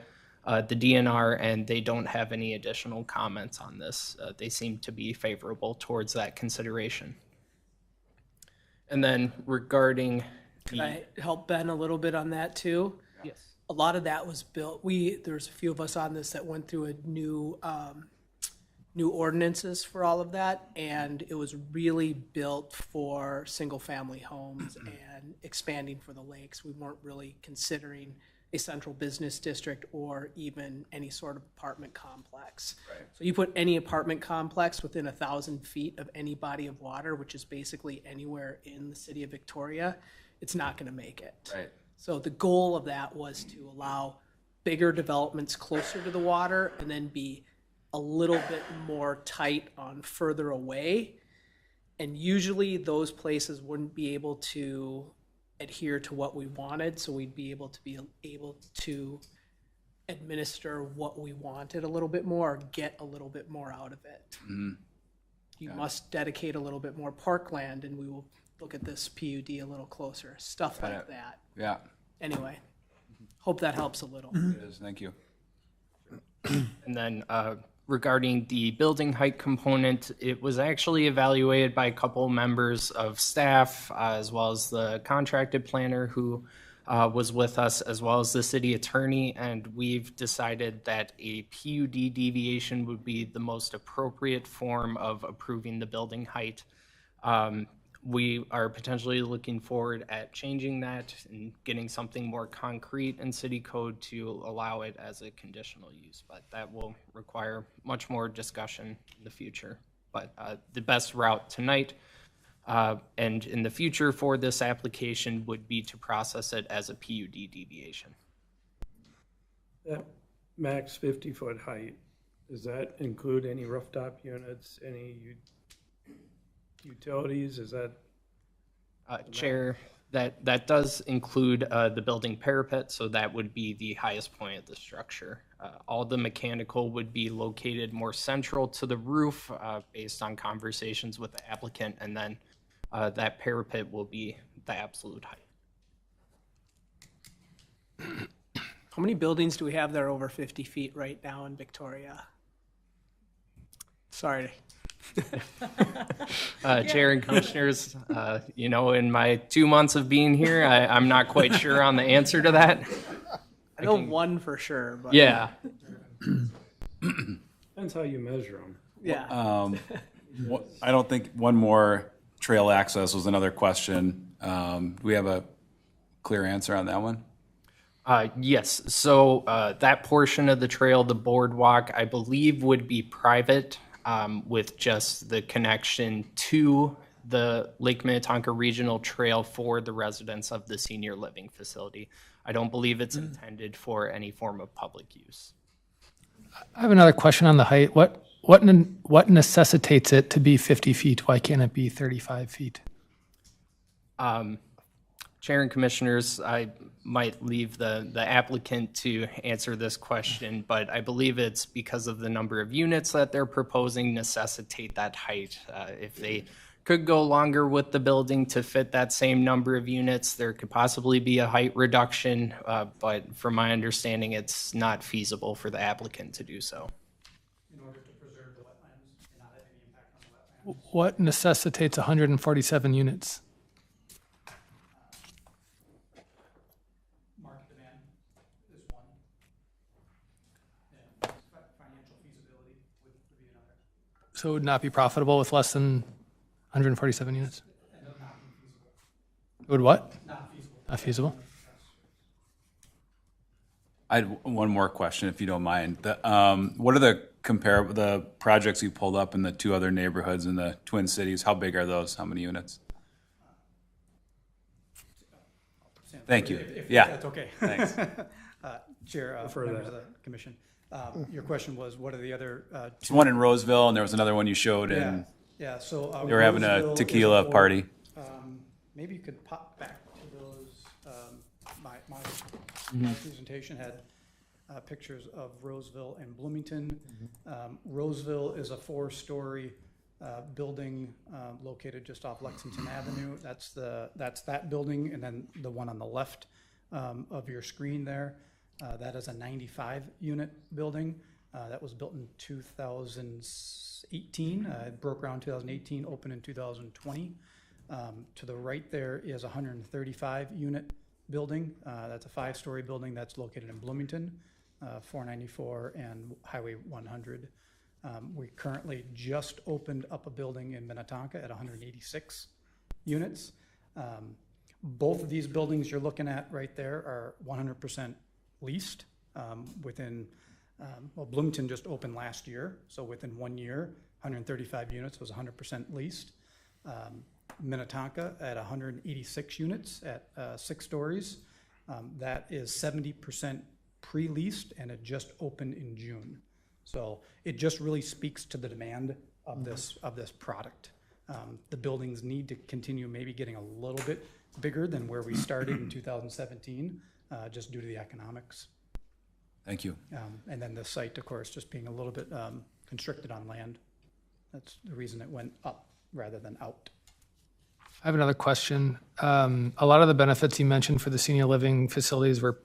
the DNR and they don't have any additional comments on this. They seem to be favorable towards that consideration. And then regarding Can I help Ben a little bit on that too? Yes. A lot of that was built, there's a few of us on this that went through a new ordinances for all of that, and it was really built for single-family homes and expanding for the lakes. We weren't really considering a central business district or even any sort of apartment complex. So you put any apartment complex within 1,000 feet of any body of water, which is basically anywhere in the city of Victoria, it's not going to make it. Right. So the goal of that was to allow bigger developments closer to the water and then be a little bit more tight on further away. And usually those places wouldn't be able to adhere to what we wanted, so we'd be able to administer what we wanted a little bit more, or get a little bit more out of it. You must dedicate a little bit more parkland, and we will look at this PUD a little closer, stuff like that. Yeah, Anyway, hope that helps a little. it is. Thank you. And then regarding the building height component, it was actually evaluated by a couple members of staff, as well as the contracted planner who was with us, as well as the city attorney, and we've decided that a PUD deviation would be the most appropriate form of approving the building height. We are potentially looking forward at changing that and getting something more concrete in city code to allow it as a conditional use, but that will require much more discussion in the future. But the best route tonight and in the future for this application would be to process it as a PUD deviation. That max 50-foot height, does that include any rooftop units, any utilities? Is that? Chair, that does include the building parapet, so that would be the highest point of the structure. All the mechanical would be located more central to the roof based on conversations with the applicant, and then that parapet will be the absolute height. How many buildings do we have that are over 50 feet right now in Victoria? Sorry. Chair and commissioners, in my 2 months of being here, I'm not quite sure on the answer to that. I know one for sure, but. Yeah. Depends how you measure them. Yeah. I don't think one more trail access was another question. Do we have a clear answer on that one? Yes, so that portion of the trail, the boardwalk, I believe would be private with just the connection to the Lake Minnetonka Regional Trail for the residents of the senior living facility. I don't believe it's intended for any form of public use. I have another question on the height. What necessitates it to be 50 feet? Why can't it be 35 feet? Chair and commissioners, I might leave the applicant to answer this question, but I believe it's because of the number of units that they're proposing necessitate that height. If they could go longer with the building to fit that same number of units, there could possibly be a height reduction, but from my understanding, it's not feasible for the applicant to do so. In order to preserve the wetlands and not have any impact on the wetlands. What necessitates 147 units? Market demand is one. And financial feasibility would be another. So it would not be profitable with less than 147 units? End up not being feasible. It would what? Not feasible. Not feasible? I had one more question, if you don't mind. What are the projects you pulled up in the two other neighborhoods in the Twin Cities? How big are those? How many units? Thank you. If Yeah. that's okay. Thanks. Chair, members of the commission. Your question was, what are the other There's one in Roseville, and there was another one you showed, Yeah, and yeah, so. they were having a Roseville is tequila for- party. Maybe you could pop back to those, my presentation had pictures of Roseville and Bloomington. Roseville is a 4-story building located just off Lexington Avenue. That's that building, and then the one on the left of your screen there, that is a 95-unit building. That was built in 2018, it broke ground 2018, opened in 2020. To the right there is a 135-unit building. That's a 5-story building that's located in Bloomington, 494 and Highway 100. We currently just opened up a building in Minnetonka at 186 units. Both of these buildings you're looking at right there are 100% leased within, well, Bloomington just opened last year, so within 1 year, 135 units was 100% leased. Minnetonka at 186 units at 6 stories. That is 70% pre-leased, and it just opened in June. So it just really speaks to the demand of this product. The buildings need to continue maybe getting a little bit bigger than where we started in 2017, just due to the economics. Thank you. And then the site, of course, just being a little bit constricted on land. That's the reason it went up rather than out. I have another question. A lot of the benefits you mentioned for the senior living facilities were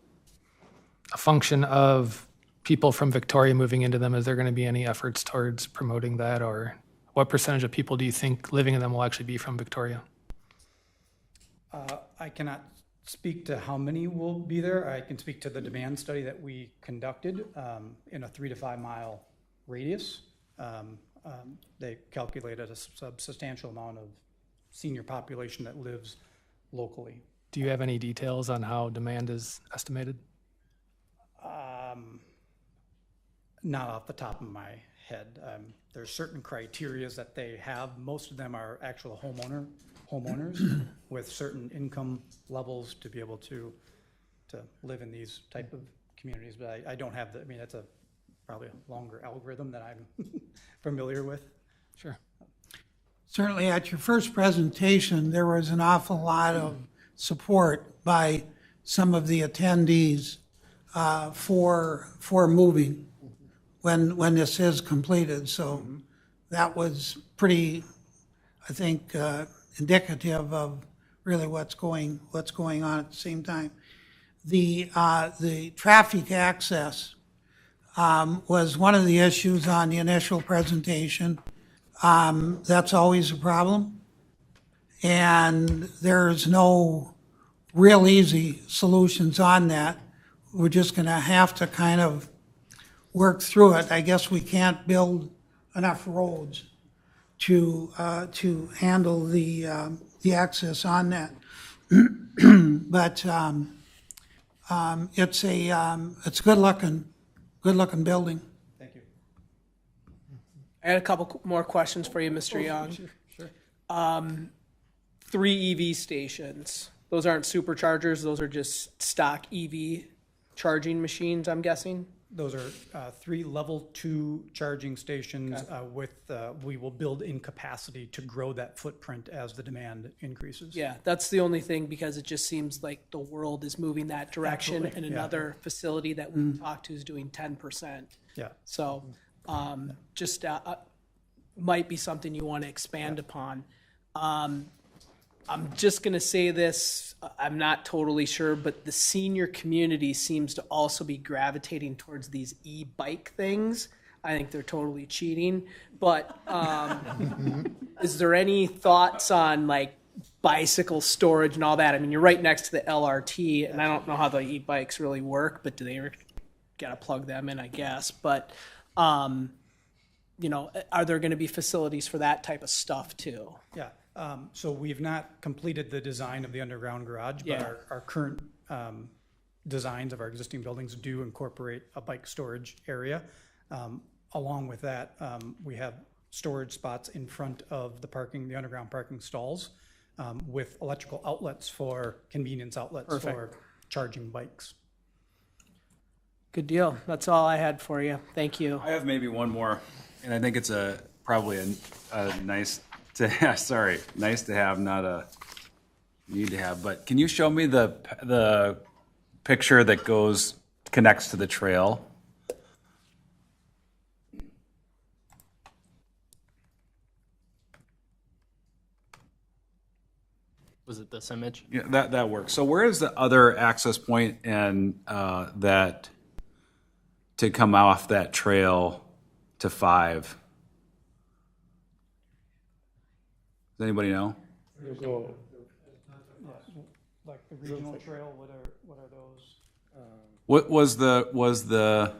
a function of people from Victoria moving into them. Is there going to be any efforts towards promoting that, or what percentage of people do you think living in them will actually be from Victoria? I cannot speak to how many will be there. I can speak to the demand study that we conducted in a 3 to 5 mile radius. They calculated a substantial amount of senior population that lives locally. Do you have any details on how demand is estimated? Not off the top of my head. There's certain criteria that they have. Most of them are actual homeowners with certain income levels to be able to live in these type of communities. But I don't have I mean, that's probably a longer algorithm that I'm familiar with. Sure. Certainly at your first presentation, there was an awful lot of support by some of the attendees for moving when this is completed. So that was pretty, I think, indicative of really what's going on at the same time. The traffic access was one of the issues on the initial presentation. That's always a problem. And there's no real easy solutions on that. We're just going to have to kind of work through it. I guess we can't build enough roads to handle the access on that. But it's a good looking building. Thank you. I had a couple more questions for you, Mr. Young. Sure. 3 EV stations. Those aren't superchargers. Those are just stock EV charging machines, I'm guessing. Those are 3 level 2 charging stations we will build in capacity to grow that footprint as the demand increases. Yeah, that's the only thing, because it just seems like the world is moving that direction. Absolutely, And yeah. another facility that we talked to is doing 10%. Yeah. So just might be something you want to expand upon. I'm just going to say this, I'm not totally sure, but the senior community seems to also be gravitating towards these e-bike things. I think they're totally cheating. But is there any thoughts on like bicycle storage and all that? I mean, you're right next to the LRT, and I don't know how the e-bikes really work, but do they got to plug them in, I guess. But, you know, are there going to be facilities for that type of stuff too? Yeah. So we've not completed the design of the underground garage, but Yeah. our current designs of our existing buildings do incorporate a bike storage area. Along with that, we have storage spots in front of the underground parking stalls, with electrical outlets for convenience outlets for charging bikes. Good deal. That's all I had for you. Thank you. I have maybe one more, and I think it's probably a nice to have, nice to have, not a need to have. But can you show me the picture that connects to the trail? Was it this image? Yeah, that works. So where is the other access point and that to come off that trail to 5? Does anybody know? Like the regional trail, what are those? What was the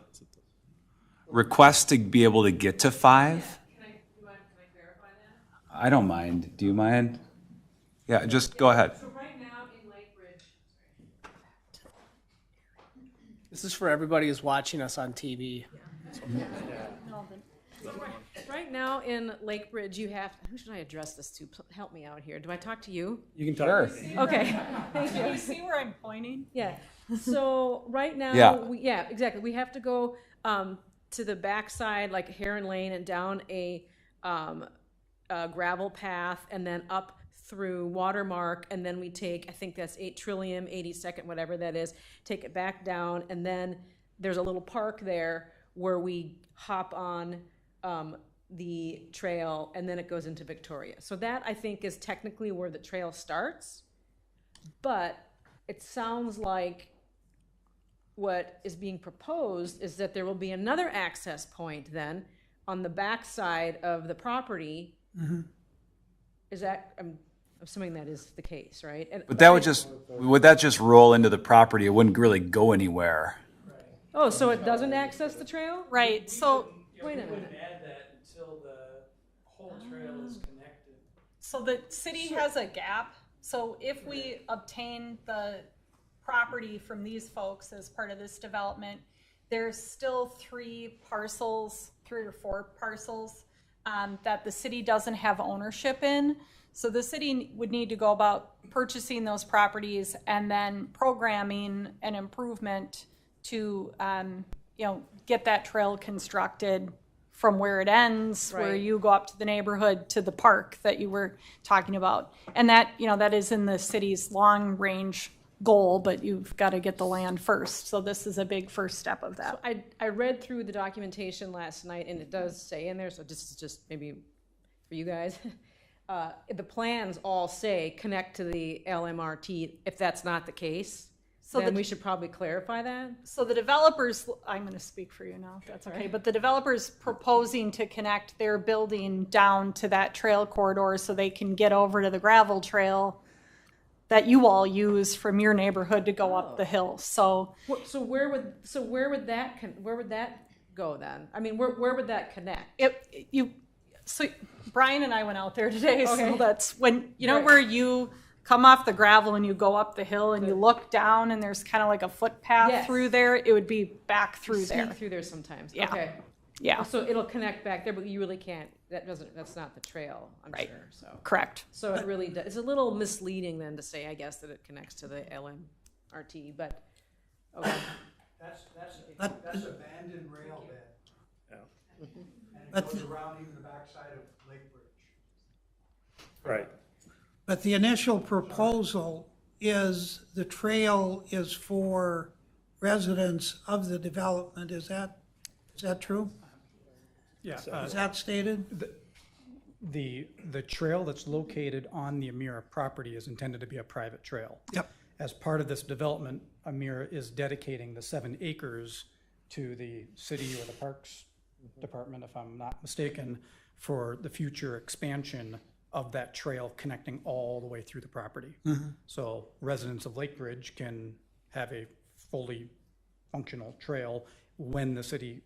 request to be able to get to 5? Can I clarify that? I don't mind. Do you mind? Yeah, just go ahead. So right now in Lake Ridge, This is for everybody who's watching us on TV. Right now in Lake Bridge, you have, who should I address this to? Help me out here. Do I talk to you? You can talk. Okay, thank you. You see where I'm pointing? Yeah. So right now, Yeah. exactly. We have to go to the backside, like Heron Lane, and down a gravel path, and then up through Watermark, and then we take, I think that's 8 Trillium, 82nd, whatever that is, take it back down, and then there's a little park there where we hop on the trail, and then it goes into Victoria. So that, I think, is technically where the trail starts, but it sounds like what is being proposed is that there will be another access point then on the backside of the property. Is that, I'm assuming that is the case, right? And, But that would that just roll into the property? It wouldn't really go anywhere. oh, so it doesn't access the trail? Right, so, Wait a minute. add that until the whole trail is connected. so the city has a gap. So if we obtain the property from these folks as part of this development, there's still 3 or 4 parcels that the city doesn't have ownership in. So the city would need to go about purchasing those properties and then programming an improvement to, get that trail constructed from where it ends, where Right. you go up to the neighborhood to the park that you were talking about. And that, that is in the city's long range goal, but you've got to get the land first. So this is a big first step of that. I read through the documentation last night, and it does say in there, so this is just maybe for you guys. The plans all say connect to the LMRT. If that's not the case, So then the- we should probably clarify that. So the developers, I'm going to speak for you now, if that's okay, but the developers proposing to connect their building down to that trail corridor so they can get over to the gravel trail that you all use from your neighborhood to go up the hill. So So where would that go then? I mean, where would that connect? so Brian and I went out there today, so Okay. that's when, Right. where you come off the gravel and you go up the hill and you look down and there's kind of like a footpath Yes. through there, it would be back through there. Sneak through there sometimes. Yeah. Okay. Yeah, So it'll connect back there, but you really can't. That's not the trail, I'm Right. sure. So. correct. So it really does. It's a little misleading then to say, I guess, that it connects to the LMRT, but, okay. That's abandoned rail bed. Yeah. And it goes around even the backside of Lake Bridge. Right. But the initial proposal is the trail is for residents of the development. Is that true? Yeah, Is that stated? the trail that's located on the Amira property is intended to be a private trail. Yep. As part of this development, Amira is dedicating the 7 acres to the city or the Parks Department, if I'm not mistaken, for the future expansion of that trail connecting all the way through the property. So residents of Lake Bridge can have a fully functional trail when the city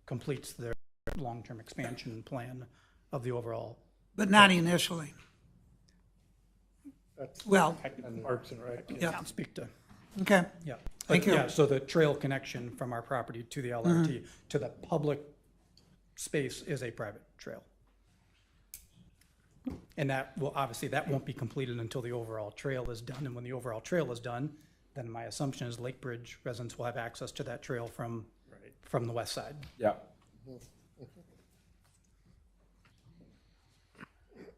completes their long-term expansion plan of the overall. But not initially. Well, And Parks and Rec. yeah, Can't speak to, okay. yeah. Thank But you. yeah, so the trail connection from our property to the LRT to the public space is a private trail. And that will, obviously, that won't be completed until the overall trail is done. And when the overall trail is done, then my assumption is Lake Bridge residents will have access to that trail from the west side. Yeah.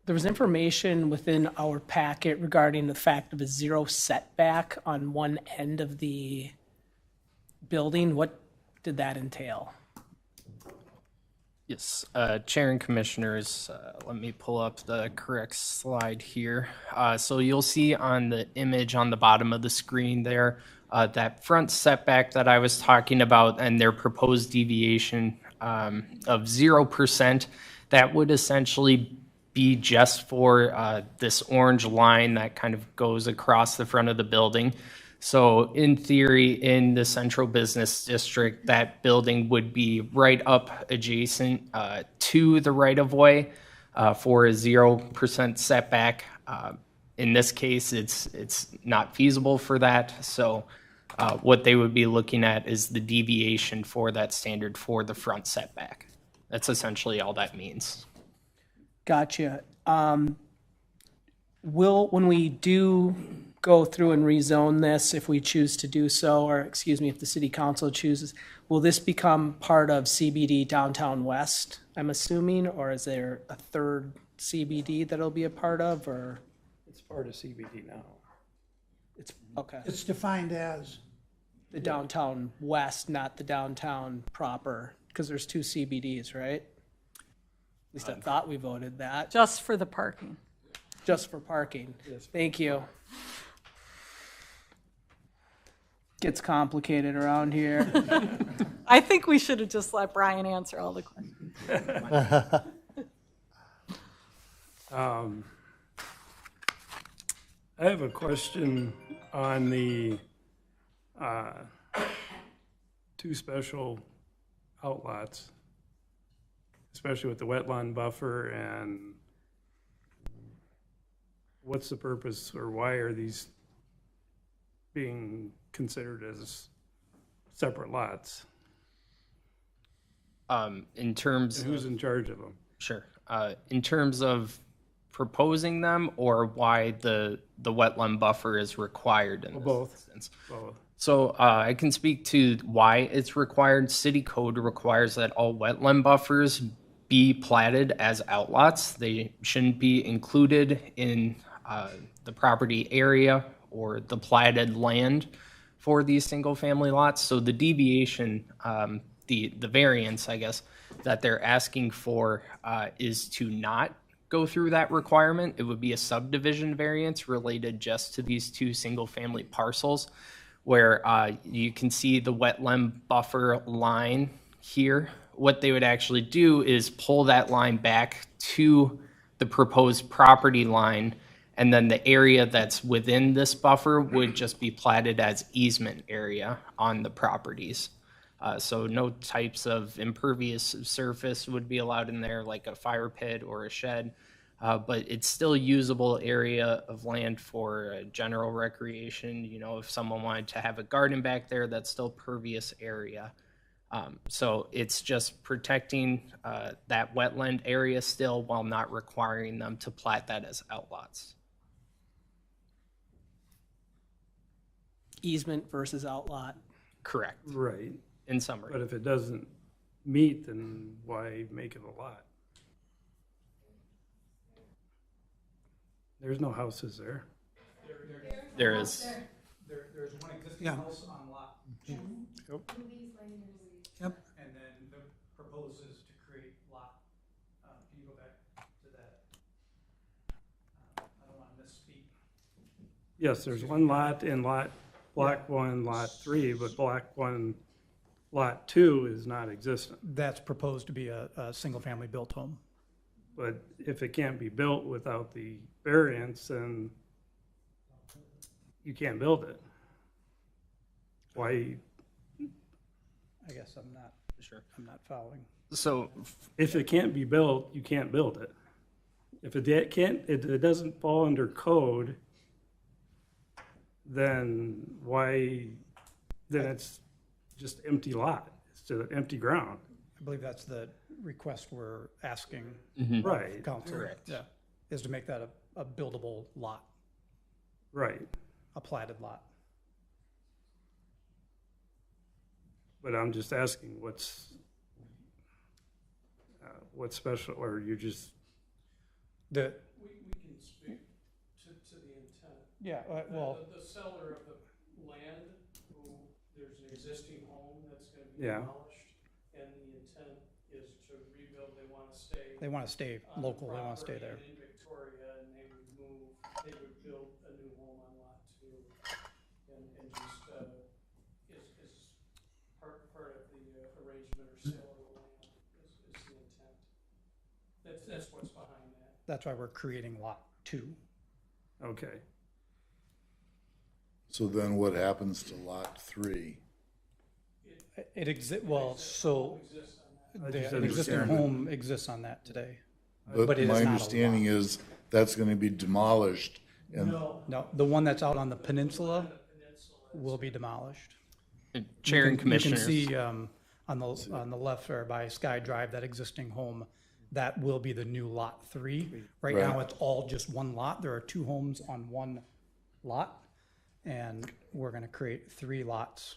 There was information within our packet regarding the fact of a 0 setback on one end of the building. What did that entail? Yes, Chair and Commissioners, let me pull up the correct slide here. So you'll see on the image on the bottom of the screen there, that front setback that I was talking about and their proposed deviation of 0%, that would essentially be just for this orange line that kind of goes across the front of the building. So in theory, in the central business district, that building would be right up adjacent to the right-of-way for a 0% setback. In this case, it's not feasible for that. So What they would be looking at is the deviation for that standard for the front setback. That's essentially all that means. Gotcha. When we do go through and rezone this, if we choose to do so, or excuse me, if the city council chooses, will this become part of CBD Downtown West, I'm assuming, or is there a third CBD that it'll be a part of, or? It's part of CBD now. It's, okay, It's defined as, the Downtown West, not the downtown proper, because there's two CBDs, right? At least I thought we voted that, Just for the parking. just for parking. Thank you. Gets complicated around here. I think we should have just let Brian answer all the questions. I have a question on the two special outlots, especially with the wetland buffer, and what's the purpose or why are these being considered as separate lots? In terms And who's in charge of them? Sure. In terms of proposing them, or why the wetland buffer is required in this both. instance? Both. So I can speak to why it's required. City code requires that all wetland buffers be platted as outlots. They shouldn't be included in the property area or the platted land for these single-family lots. So the deviation, the variance, I guess, that they're asking for is to not go through that requirement. It would be a subdivision variance related just to these two single-family parcels, where you can see the wetland buffer line here. What they would actually do is pull that line back to the proposed property line, and then the area that's within this buffer would just be platted as easement area on the properties. So no types of impervious surface would be allowed in there, like a fire pit or a shed. But it's still usable area of land for general recreation. You know, if someone wanted to have a garden back there, that's still pervious area. So it's just protecting that wetland area still, while not requiring them to plat that as outlots. Easement versus outlot. Correct, Right. in summary. But if it doesn't meet, then why make it a lot? There's no houses there. There is. There's one existing Yeah. house on lot 2. Yep. And then the proposes to create lot, can you go back to that? I don't want to misspeak. Yes, there's one lot in block 1, lot 3, but block 1, lot 2 is not existent. That's proposed to be a single-family built home. But if it can't be built without the variance, then you can't build it. Why, I guess I'm not following. So if it can't be built, you can't build it. If it can't, it doesn't fall under code, then why, then it's just empty lot. It's just empty ground. I believe that's the request we're asking Right, council. Correct. Yeah, is to make that a buildable lot, right. a platted lot. But I'm just asking, what's special, or you just, The, We can speak to the intent. yeah, well, The seller of the land, who, there's an existing home that's gonna be Yeah. demolished, and the intent is to rebuild, they wanna stay. they want to stay on the local, they want to stay there. property In Victoria, and they would move, they would build a new home on lot 2, and just, is part of the arrangement or sale of the land, is the intent. That's what's behind that. That's why we're creating lot 2. okay. So then what happens to lot 3? Well, so I the just an existing understand. home exists on that today. But But it is my not a understanding lot. is that's gonna be demolished and, No, the one that's out on the peninsula, will be demolished. Chair and You Commissioners. can see on the left or by Sky Drive, that existing home, that will be the new Lot 3. Right now, it's all just one lot. There are 2 homes on one lot, and we're going to create 3 lots,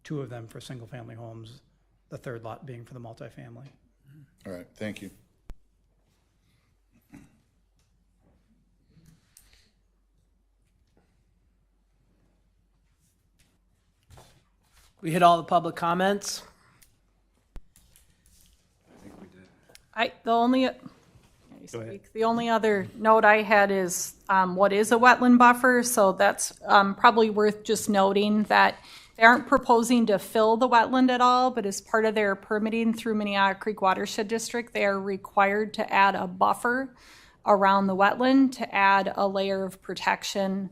2 of them for single-family homes, the 3rd lot being for the multifamily. All right, thank you. We hit all the public comments. The only other note I had is what is a wetland buffer, so that's probably worth just noting that they aren't proposing to fill the wetland at all, but as part of their permitting through Minnehaha Creek Watershed District, they are required to add a buffer around the wetland to add a layer of protection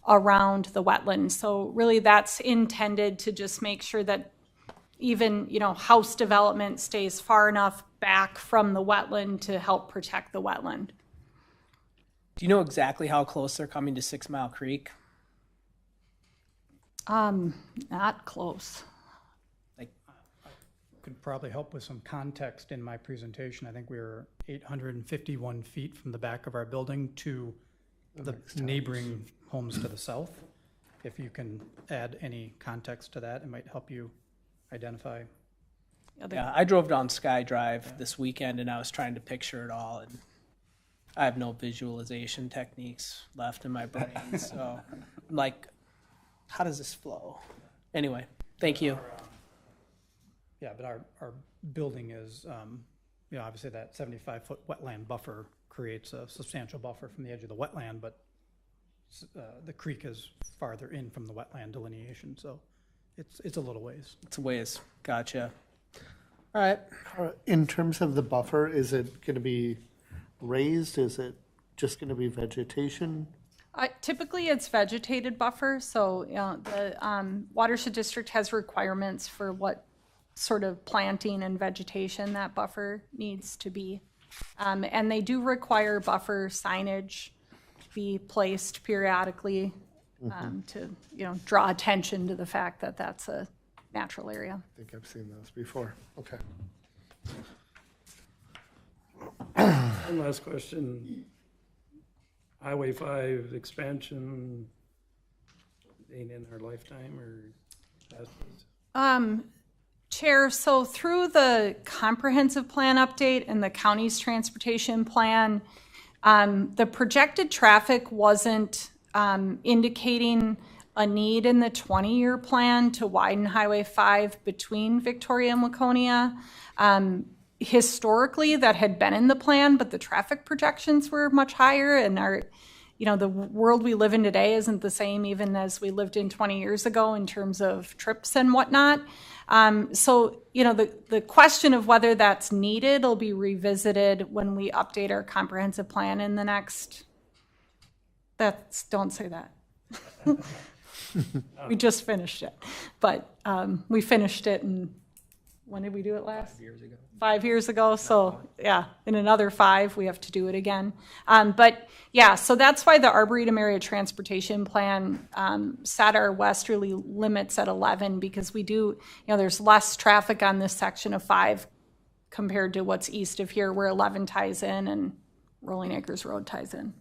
around the wetland. So really that's intended to just make sure that even, house development stays far enough back from the wetland to help protect the wetland. Do you know exactly how close they're coming to 6 Mile Creek? Not close. Could probably help with some context in my presentation. I think we were 851 feet from the back of our building to the neighboring homes to the south. If you can add any context to that, it might help you identify. Yeah, I drove down Sky Drive this weekend and I was trying to picture it all, and I have no visualization techniques left in my brain. So I'm like, how does this flow? Anyway, thank you. Yeah, but our building is, obviously that 75-foot wetland buffer creates a substantial buffer from the edge of the wetland, but the creek is farther in from the wetland delineation, so it's a little ways. It's a ways. Gotcha. All right. In terms of the buffer, is it going to be raised? Is it just going to be vegetation? Typically, it's vegetated buffer, so the Watershed District has requirements for what sort of planting and vegetation that buffer needs to be. And they do require buffer signage be placed periodically to, draw attention to the fact that that's a natural area. I think I've seen those before. Okay. One last question. Highway 5 expansion ain't in our lifetime or? Chair, so through the comprehensive plan update and the county's transportation plan, the projected traffic wasn't indicating a need in the 20-year plan to widen Highway 5 between Victoria and Laconia. Historically, that had been in the plan, but the traffic projections were much higher, and the world we live in today isn't the same even as we lived in 20 years ago in terms of trips and whatnot. So, the question of whether that's needed will be revisited when we update our comprehensive plan in the next, don't say that. We just finished it, but we finished it in, when did we do it last? 5 years ago. 5 years ago, so yeah, in another 5, we have to do it again. But yeah, so that's why the Arboretum Area Transportation Plan set our westerly limits at 11, because we do, there's less traffic on this section of 5 compared to what's east of here, where 11 ties in and Rolling Acres Road ties in.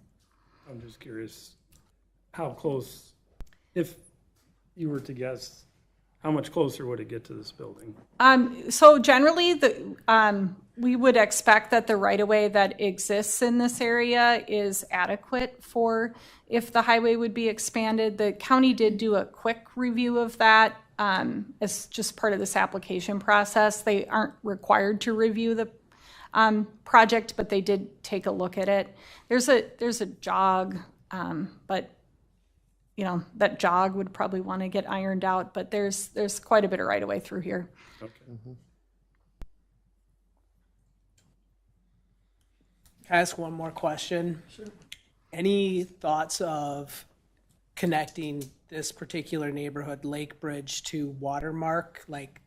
I'm just curious, how close, if you were to guess, how much closer would it get to this building? So generally, we would expect that the right-of-way that exists in this area is adequate for if the highway would be expanded. The county did do a quick review of that as just part of this application process. They aren't required to review the project, but they did take a look at it. There's a jog, but that jog would probably want to get ironed out, but there's quite a bit of right of way through here. Okay. Can I ask one more question? Sure. Any thoughts of connecting this particular neighborhood, Lake Bridge, to Watermark, like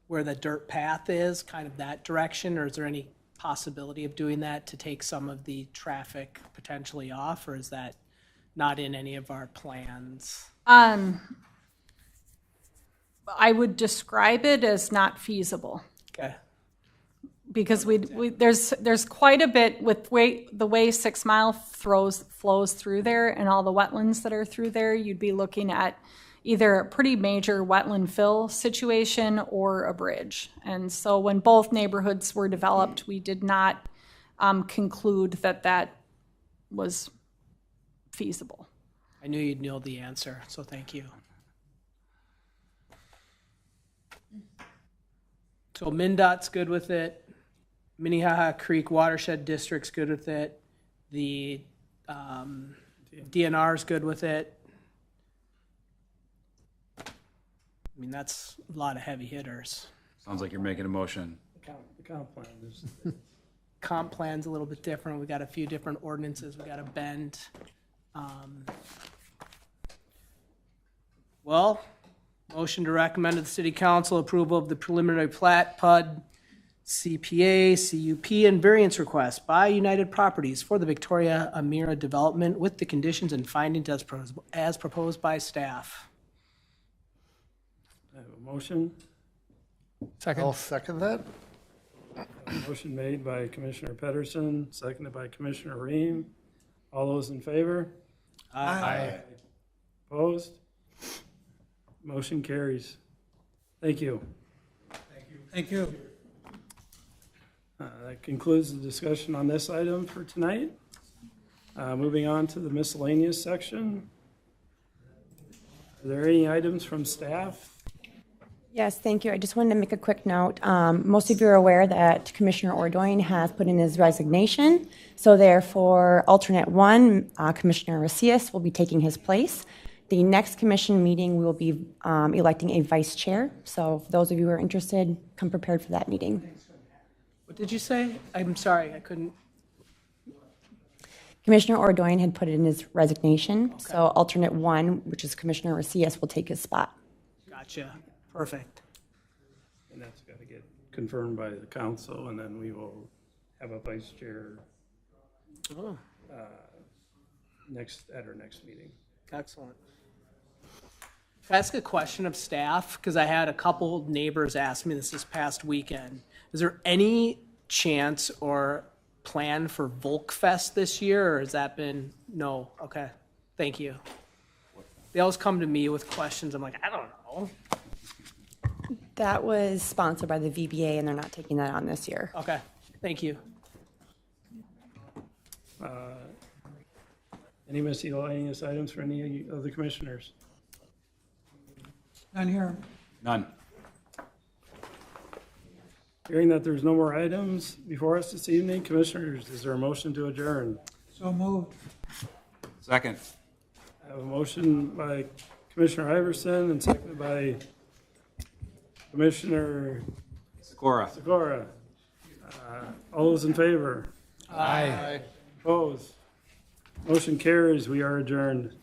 where the dirt path is, kind of that direction, or is there any possibility of doing that to take some of the traffic potentially off, or is that not in any of our plans? I would describe it as not feasible. Okay. Because there's quite a bit with the way 6 Mile flows through there and all the wetlands that are through there, you'd be looking at either a pretty major wetland fill situation or a bridge. And so when both neighborhoods were developed, we did not conclude that that was feasible. I knew you'd know the answer, so thank you. So MnDOT's good with it. Minnehaha Creek Watershed District's good with it. The DNR's good with it. I mean, that's a lot of heavy hitters. Sounds like you're making a motion. The comp plan is, Comp plan's a little bit different. We got a few different ordinances we got to bend. Well, motion to recommend to the city council approval of the preliminary plat, PUD, CPA, CUP, and variance request by United Properties for the Victoria Amira development with the conditions and findings as proposed by staff. I have a motion. I'll second that. Motion made by Commissioner Pedersen, seconded by Commissioner Ream. All those in favor? Aye. Opposed? Motion carries. Thank you. Thank you. That concludes the discussion on this item for tonight. Moving on to the miscellaneous section. Are there any items from staff? Yes, thank you. I just wanted to make a quick note. Most of you are aware that Commissioner Ordoin has put in his resignation. So therefore, alternate one, Commissioner Macias, will be taking his place. The next commission meeting, we will be electing a vice chair. So for those of you who are interested, come prepared for that meeting. What did you say? I'm sorry, I couldn't. Commissioner Ordoin had put in his resignation. So alternate one, which is Commissioner Macias, will take his spot. Gotcha. Perfect. And that's got to get confirmed by the council, and then we will have a vice chair Oh, at our next meeting. excellent. Can I ask a question of staff? Because I had a couple neighbors ask me this past weekend. Is there any chance or plan for Volkfest this year, or has that been, no? Okay, thank you. They always come to me with questions. I'm like, I don't know. That was sponsored by the VBA, and they're not taking that on this year. Okay, thank you. Any miscellaneous items for any of the commissioners? None here. None. Hearing that there's no more items before us this evening, commissioners, is there a motion to adjourn? So moved. Second. I have a motion by Commissioner Iverson and seconded by Commissioner Sikora. All those in favor? Aye. Opposed? Motion carries. We are adjourned.